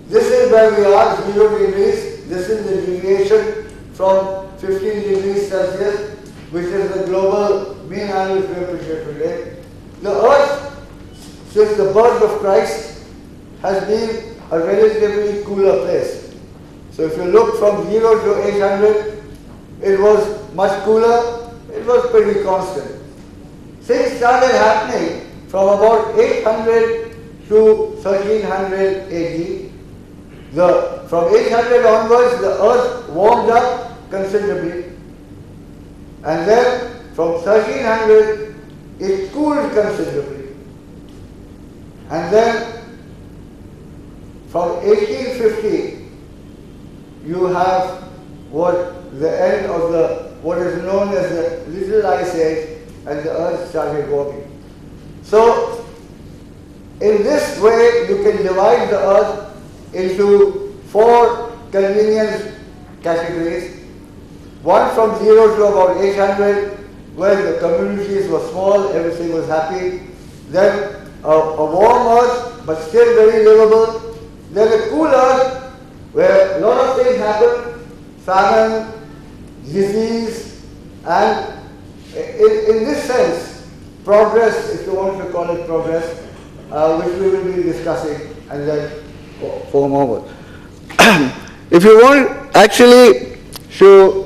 This is where we are, 0 degrees. This is the deviation from 15 degrees Celsius, which is the global mean annual temperature today. The Earth, since the birth of Christ, has been a relatively cooler place. So if you look from 0 to 800, it was much cooler, it was pretty constant. Things started happening from about 800 to 1300 AD. From 800 onwards, the earth warmed up considerably. And then from 1300, it cooled considerably. And then from 1850, you have the end of what is known as the Little Ice Age, and the earth started warming. So, in this way, you can divide the earth into 4 convenience categories. One from 0 to about 800, where the communities were small, everything was happy. Then a warm earth, but still very livable. Then a cool earth, where a lot of things happen, famine, disease, and in this sense, progress, if you want to call it progress, which we will be discussing and then form over. If you want actually to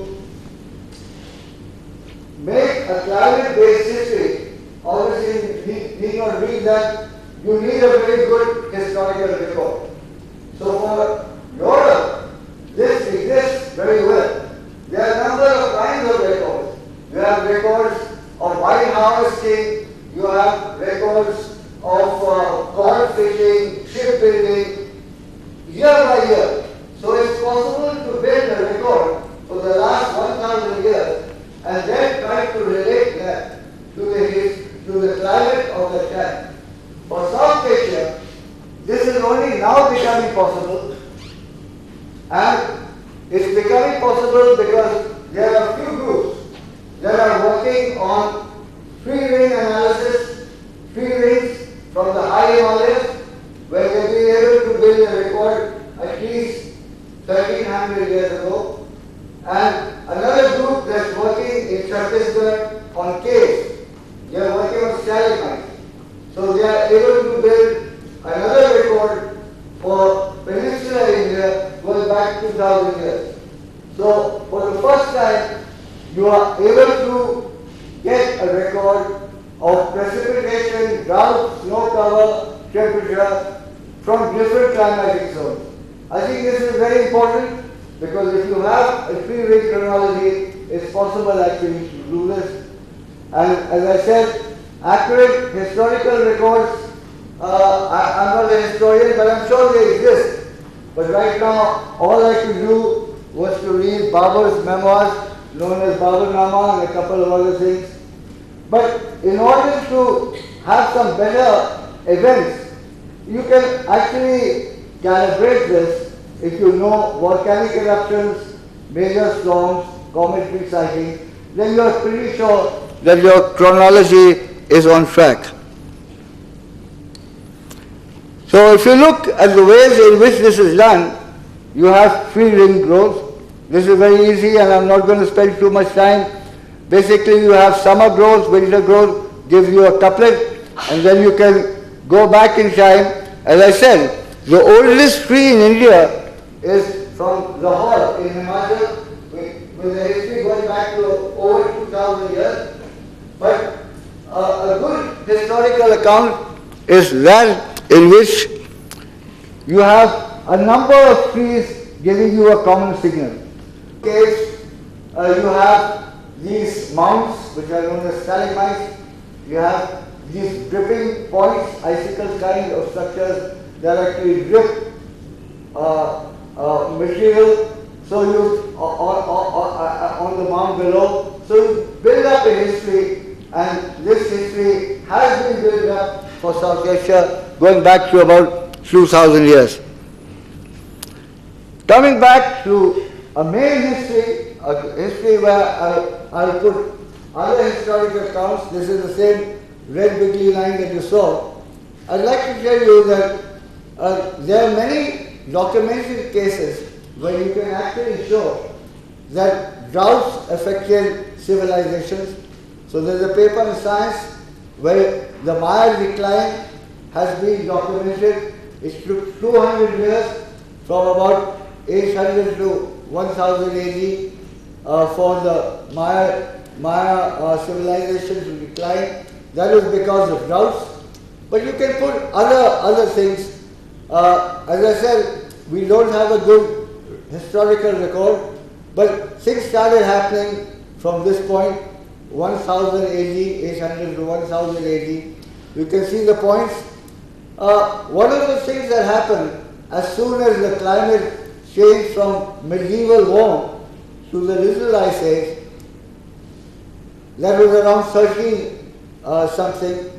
make a climate-based history, obviously you need not read that, you need a very good historical record. So for Europe, this exists very well. There are a number of kinds of records. You have records of wine harvesting, you have records of cod fishing, shipbuilding, year by year. So it's possible to build a record for the last 1,000 years and then try to relate that to the climate of the time. For South Asia, this is only now becoming possible, and it's becoming possible because there are a few groups that are working on free ring analysis, free rings from the high Himalayas, where they've been able to build a record at least 1300 years ago, and another group that's working in Chhattisgarh on caves. They are working on stalagmites. So they are able to build another record for peninsular India going back 2,000 years. So for the first time, you are able to get a record of precipitation, drought, snow cover, temperature from different climatic zones. I think this is very important because if you have a free range chronology, it's possible actually to do this. And as I said, accurate historical records, I'm not a historian, but I'm sure they exist. But right now, all I could do was to read Babur's memoirs, known as Baburnama, and a couple of other things. But in order to have some better events, you can actually calibrate this if you know volcanic eruptions, major storms, cometary sighting, then you are pretty sure that your chronology is on track. So if you look at the ways in which this is done, you have free ring growth. This is very easy and I'm not going to spend too much time. Basically you have summer growth, winter growth, gives you a couplet, and then you can go back in time. As I said, the oldest tree in India is from Lahore in Himachal, with the history going back to over 2,000 years. But a good historical account is that in which you have a number of trees giving you a common signal. In case you have these mounts, which are known as stalagmites, you have these dripping points, icicle kind of structures that actually drip material. So you on the mount below. So you build up a history, and this history has been built up for South Asia going back to about 2,000 years. Coming back to a main history, a history where I'll put other historical accounts. This is the same red bigly line that you saw. I'd like to tell you that there are many documented cases where you can actually show that droughts affected civilizations. So there's a paper in Science where the Maya decline has been documented. It took 200 years from about 800 to 1000 AD for the Maya civilization to decline. That is because of droughts. But you can put other things. As I said, we don't have a good historical record, but things started happening from this point, 1000 AD, 800 to 1000 AD. You can see the points. One of the things that happened as soon as the climate changed from medieval warm to the Little Ice Age, that was around 13 something.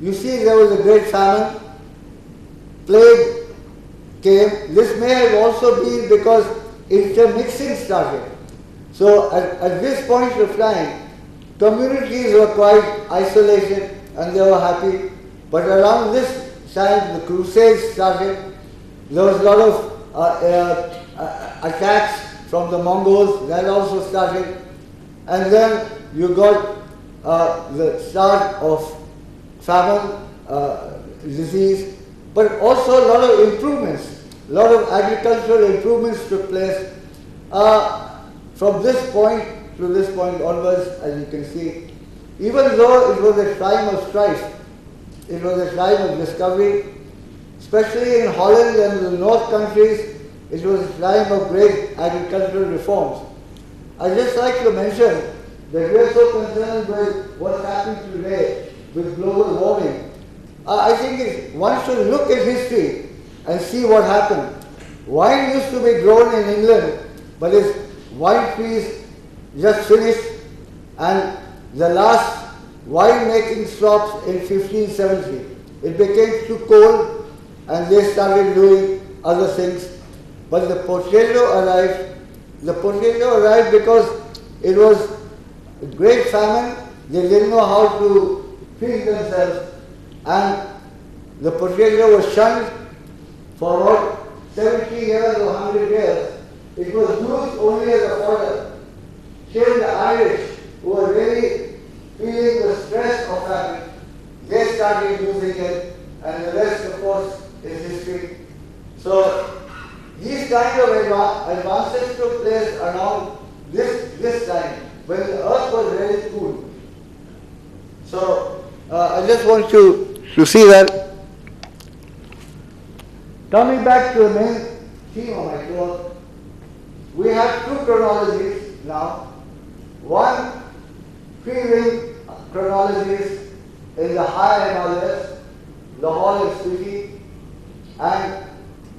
You see there was a great famine, plague came. This may have also been because intermixing started. So at this point of time, communities were quite isolated and they were happy. But around this time, the Crusades started. There was a lot of attacks from the Mongols, that also started. And then you got the start of famine, disease, but also a lot of improvements. A lot of agricultural improvements took place from this point to this point onwards, as you can see. Even though it was a time of strife, it was a time of discovery, especially in Holland and the North countries, it was a time of great agricultural reforms. I'd just like to mention that we are so concerned with what's happening today with global warming. I think one should look at history and see what happened. Wine used to be grown in England, but its wine trees just finished, and the last wine-making stopped in 1570. It became too cold, and they started doing other things. But the potato arrived. The potato arrived because it was a great famine. They didn't know how to feed themselves, and the potato was shunned for about 70 years or 100 years. It was used only as a fodder. Till the Irish, who were really feeling the stress of famine, they started using it, and the rest, of course, is history. So these kind of advances took place around this time, when the earth was very cool. So I just want you to see that. Coming back to the main theme of my talk, we have two chronologies now. One, pre-ring chronologies in the higher Himalayas, Lahore and Spiti, and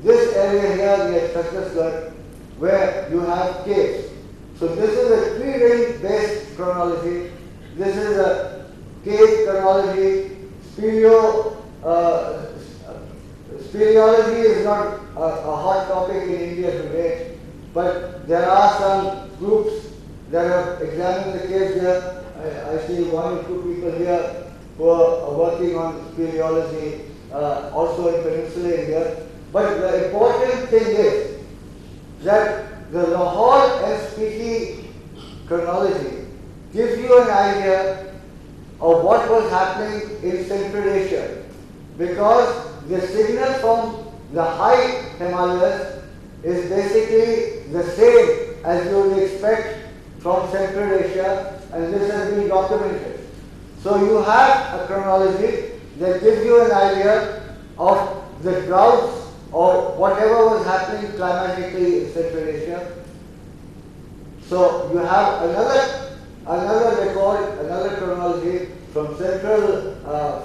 this area here, the Chhattisgarh, where you have caves. So this is a pre-ring based chronology. This is a cave chronology. Speleology is not a hot topic in India today, but there are some groups that have examined the caves here. I see one or two people here who are working on speleology also in Peninsular India. But the important thing is that the Lahore SPT chronology gives you an idea of what was happening in Central Asia, because the signal from the high Himalayas is basically the same as you would expect from Central Asia, and this has been documented. So you have a chronology that gives you an idea of the droughts or whatever was happening climatically in Central Asia. So you have another record, another chronology from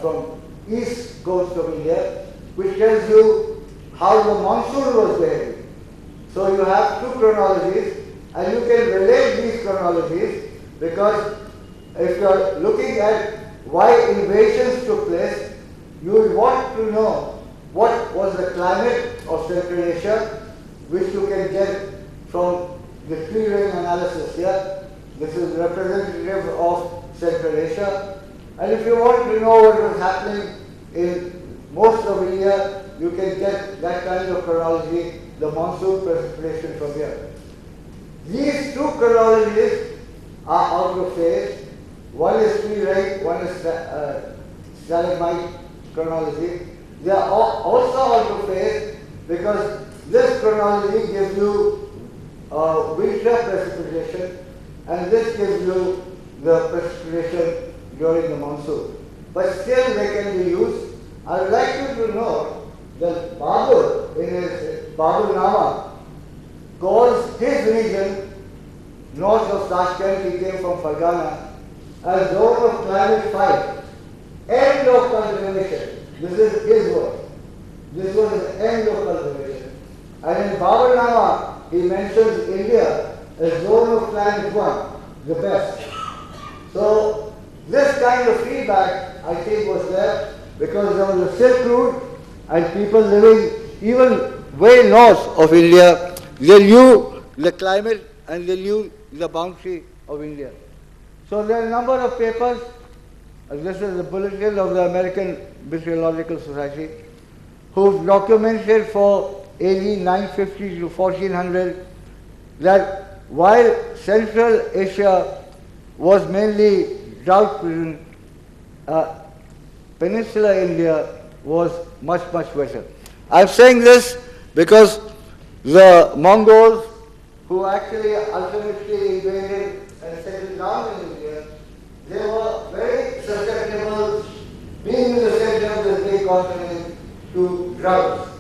from east coast of India, which tells you how the monsoon was behaving. So you have two chronologies, and you can relate these chronologies, because if you are looking at why invasions took place, you will want to know what was the climate of Central Asia, which you can get from the tree-ring analysis here. This is representative of Central Asia. And if you want to know what was happening in most of India, you can get that kind of chronology, the monsoon precipitation from here. These two chronologies are out of phase. One is tree-ring, one is stalagmite chronology. They are also out of phase because this chronology gives you winter precipitation, and this gives you the precipitation during the monsoon. But still they can be used. I would like you to know that Babur, in his Babur Nama, calls his region north of Tashkent, he came from Fargana, as zone of climate 5, end of cultivation. This is his word. This was the end of cultivation. And in Babur Nama, he mentions India as zone of climate 1, the best. So this kind of feedback, I think, was there because there was a Silk Route, and people living even way north of India, they knew the climate and they knew the boundary of India. So there are a number of papers. This is the bulletin of the American Meteorological Society, who've documented for AD 950 to 1400 that while Central Asia was mainly drought-ridden, Peninsular India was much, much wetter. I'm saying this because the Mongols, who actually ultimately invaded and settled down in India, they were very susceptible, being in the center of this big continent, to droughts.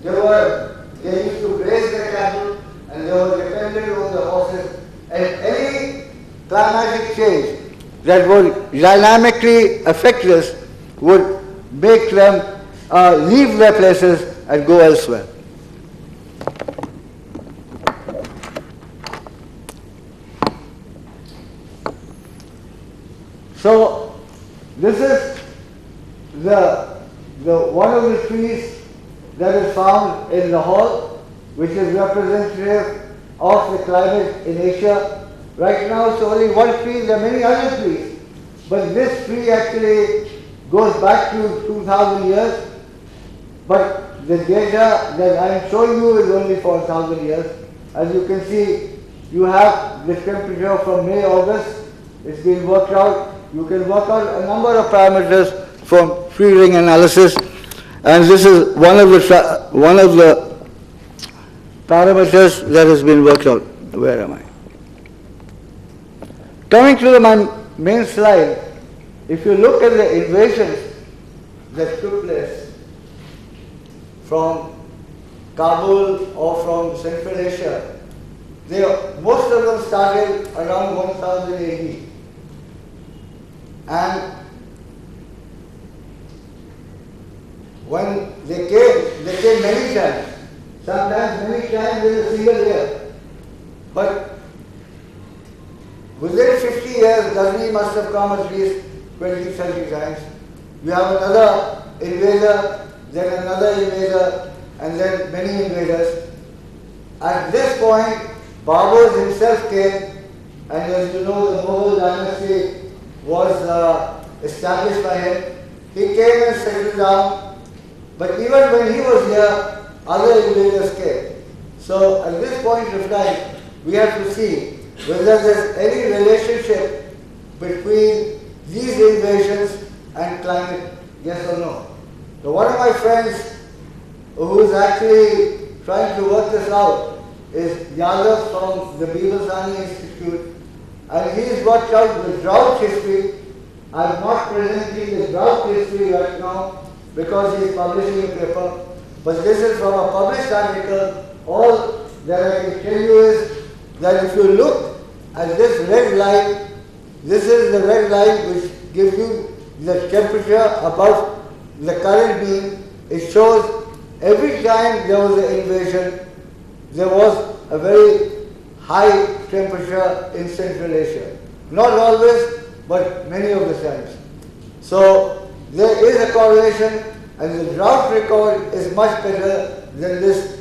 They used to graze their cattle, and they were dependent on the horses. And any climatic change that would dynamically affect this would make them leave their places and go elsewhere. So this is the one of the trees that is found in Lahore, which is representative of the climate in Asia. Right now it's only one tree. There are many other trees, but this tree actually goes back to 2,000 years. But the data that I am showing you is only for 1,000 years. As you can see, you have the temperature from May, August. It's been worked out. You can work out a number of parameters from tree-ring analysis, and this is one of the parameters that has been worked out. Where am I? Coming to my main slide, if you look at the invasions that took place from Kabul or from Central Asia, most of them started around 1000 AD. And when they came many times, sometimes many times in a single year. But within 50 years, Ghazni must have come at least 20, 30 times. You have another invader, then another invader, and then many invaders. At this point, Babur himself came, and as you know, the Mughal dynasty was established by him. He came and settled down, But even when he was here, other invaders came. So at this point of time, we have to see whether there's any relationship between these invasions and climate, yes or no. So one of my friends who is actually trying to work this out is Yadav from the Sahni Institute, and he's worked out the drought history. I'm not presenting the drought history right now because he's publishing a paper, but this is from a published article. All that I can tell you is that if you look at this red line, this is the red line which gives you the temperature above the current mean. It shows every time there was an invasion, there was a very high temperature in Central Asia. Not always, but many of the times. So there is a correlation, and the drought record is much better than this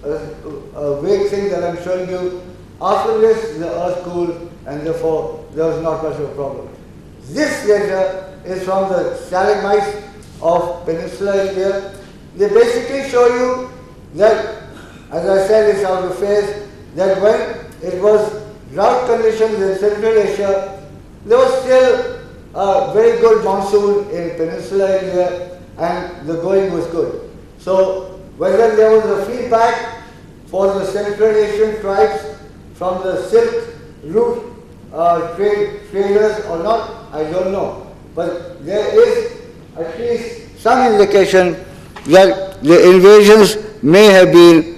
vague thing that I'm showing you. After this, the earth cooled, and therefore there was not much of a problem. This data is from the stalagmites of Peninsular India. They basically show you that, as I said, it's out of phase, that when it was drought conditions in Central Asia, there was still a very good monsoon in Peninsular India, and the going was good. So whether there was a feedback for the Central Asian tribes from the Silk Route traders or not, I don't know. But there is at least some indication that the invasions may have been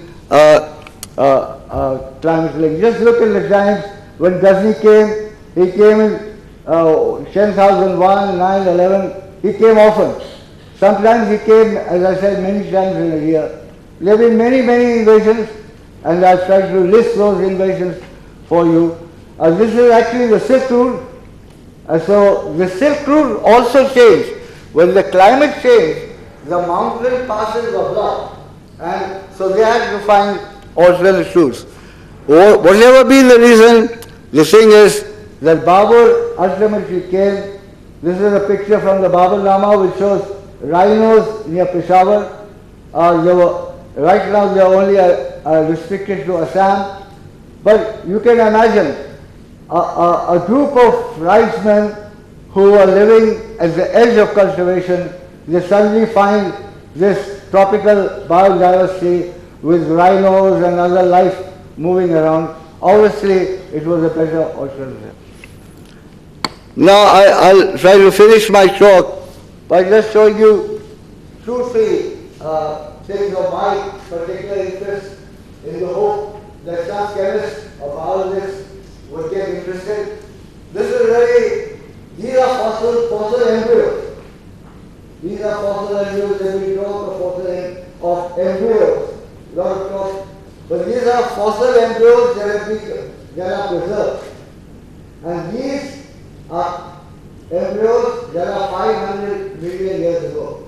climate linked. Just look at the times when Ghazni came. He came in 10,001, 9, 11. He came often. Sometimes he came, as I said, many times in a year. There have been many, many invasions, and I've tried to list those invasions for you. This is actually the Silk Route. So the Silk Route also changed. When the climate changed, the mountain passes were blocked, and so they had to find alternate routes. Whatever be the reason, the thing is that Babur ultimately came. This is a picture from the Baburnama which shows rhinos near Peshawar. Right now they are only restricted to Assam, but you can imagine a group of tribesmen who are living at the edge of conservation, they suddenly find this tropical biodiversity with rhinos and other life moving around. Obviously, it was a better alternative. Now I'll try to finish my talk by just showing you 2, 3 things of my particular interest, in the hope that some chemists or biologists would get interested. This is really, these are fossil embryos. These are fossil embryos, and we talk of embryos, lot of talk. But these are fossil embryos that are preserved. And these are embryos that are 500 million years ago.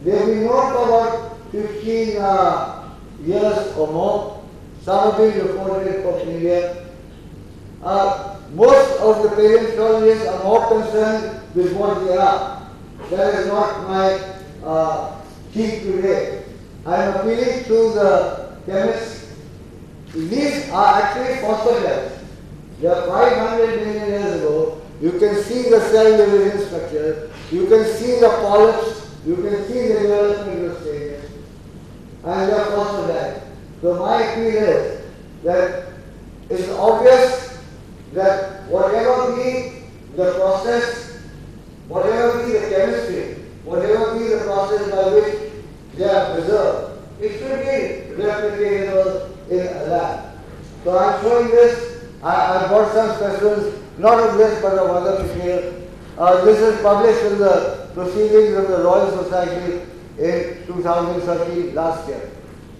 They've been known for about 15 years or more. Some have been reported for India. Most of the paleontologists are more concerned with what they are. That is not my key today. I am appealing to the chemists. These are actually fossils. They are 500 million years ago. You can see the cell division structure. You can see the polyps. You can see the development of stages. And they are fossilized. So my appeal is that it's obvious that whatever be the process, whatever be the chemistry, whatever be the process by which they are preserved, it should be replicatable in a lab. So I'm showing this. I brought some specimens, not of this but of other material. This is published in the Proceedings of the Royal Society in 2013, last year.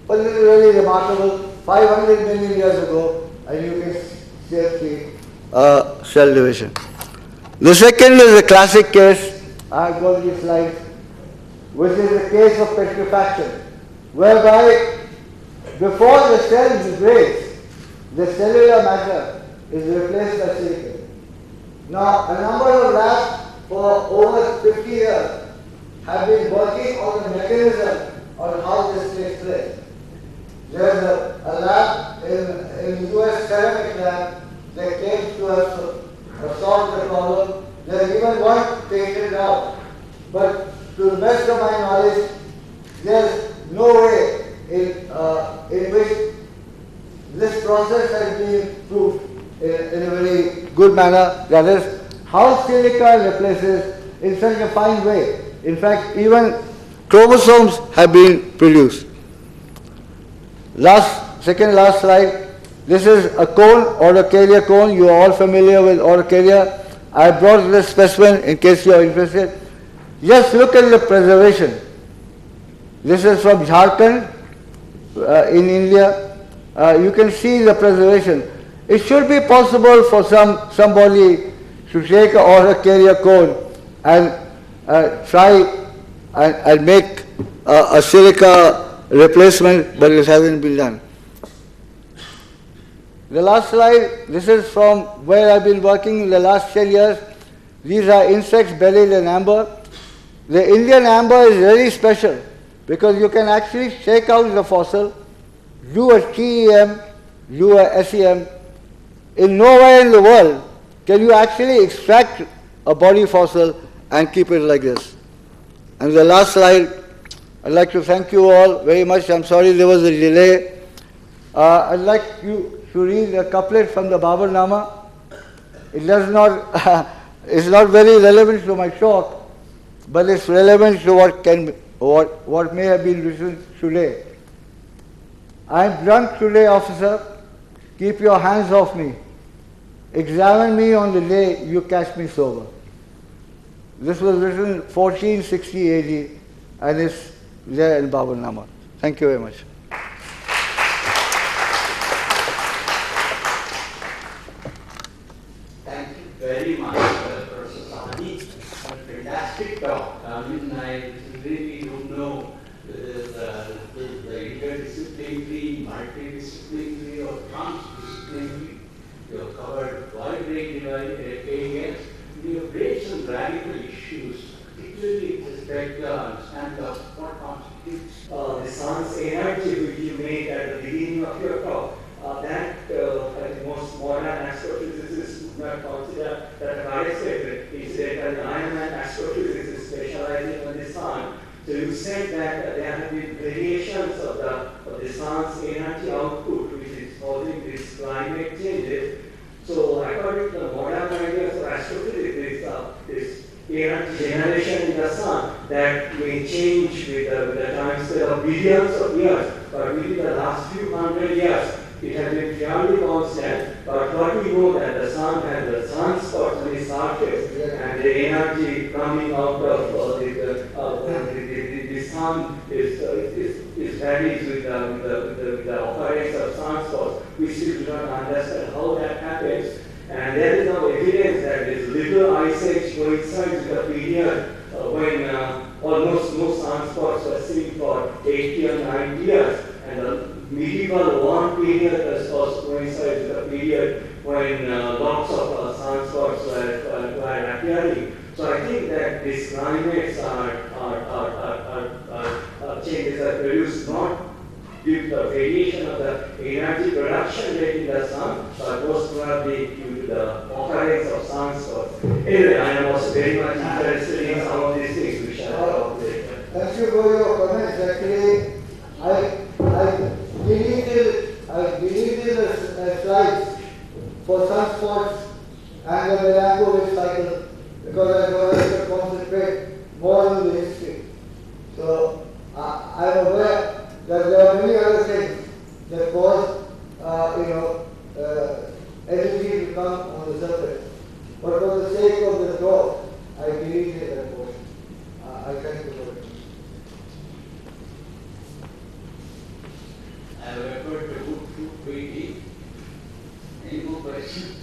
But this is really remarkable. 500 million years ago, and you can still see cell division. The second is a classic case. I've got these slides, which is the case of petrifaction, whereby before the cell degrades, the cellular matter is replaced by silicon. Now, a number of labs for over 50 years have been working on the mechanism on how this takes place. There's a lab in the US ceramic lab that came to us to solve the problem. There's even one patented out. But to the best of my knowledge, there's no way in which this process has been proved in a very good manner. That is, how silica replaces in such a fine way. In fact, even chromosomes have been produced. Second last slide. This is a cone, Autocaria cone. You are all familiar with Autocaria. I brought this specimen in case you are interested. Just look at the preservation. This is from Jharkhand in India. You can see the preservation. It should be possible for somebody to take an Autocaria cone and try and make a silica replacement, but it hasn't been done. The last slide, this is from where I've been working in the last 10 years. These are insects buried in amber. The Indian amber is very special because you can actually shake out the fossil, do a TEM, do a SEM. In nowhere in the world can you actually extract a body fossil and keep it like this. And the last slide, I'd like to thank you all very much. I'm sorry there was a delay. I'd like you to read a couplet from the Babur Nama. It does not, it's not very relevant to my talk, but it's relevant to what may have been written today. I'm drunk today, officer. Keep your hands off me. Examine me on the day you catch me sober. This was written 1460 AD and it's there in Babur Nama. Thank you very much. Thank you very much, Professor Sahni. Fantastic talk. I really don't know the interdisciplinary, multidisciplinary, or transdisciplinary. You have covered wide range of areas. You have raised some radical issues, particularly with respect to understanding of what constitutes the sun's energy which you made at the beginning of your talk. That the most modern astrophysicists would not consider that right statement. Incidentally, I am an astrophysicist specializing on the sun. So you said that there have been variations of the sun's energy output, which is causing these climate changes. So according to the modern ideas of astrophysics, this energy generation in the sun that may change with the time scale of billions of years, but within the last few hundred years, it has been fairly constant. But what we know that the sun has the sunspots on the surface, and the energy coming out of the sun is varies with the occurrence of sunspots. We still do not understand how that happens. And there is no evidence that this little ice age coincides with the period when almost no sunspots were seen for 80 or 90 years. And the medieval warm period coincides with the period when lots of sunspots were appearing. So I think that these climates changes are produced not due to the variation of the energy production rate in the sun, but most probably due to the occurrence of sunspots. Anyway, I am also very much interested in some of these things which I talk later. Thank you for your comments. Actually, I deleted the slides for sunspots and the Milankovitch cycle because I wanted to concentrate more on the history. So I'm aware that there are many other things that cause energy to come on the surface. But for the sake of the talk, I deleted that portion. I thank you for it. I have referred to good food very deep. Any more questions?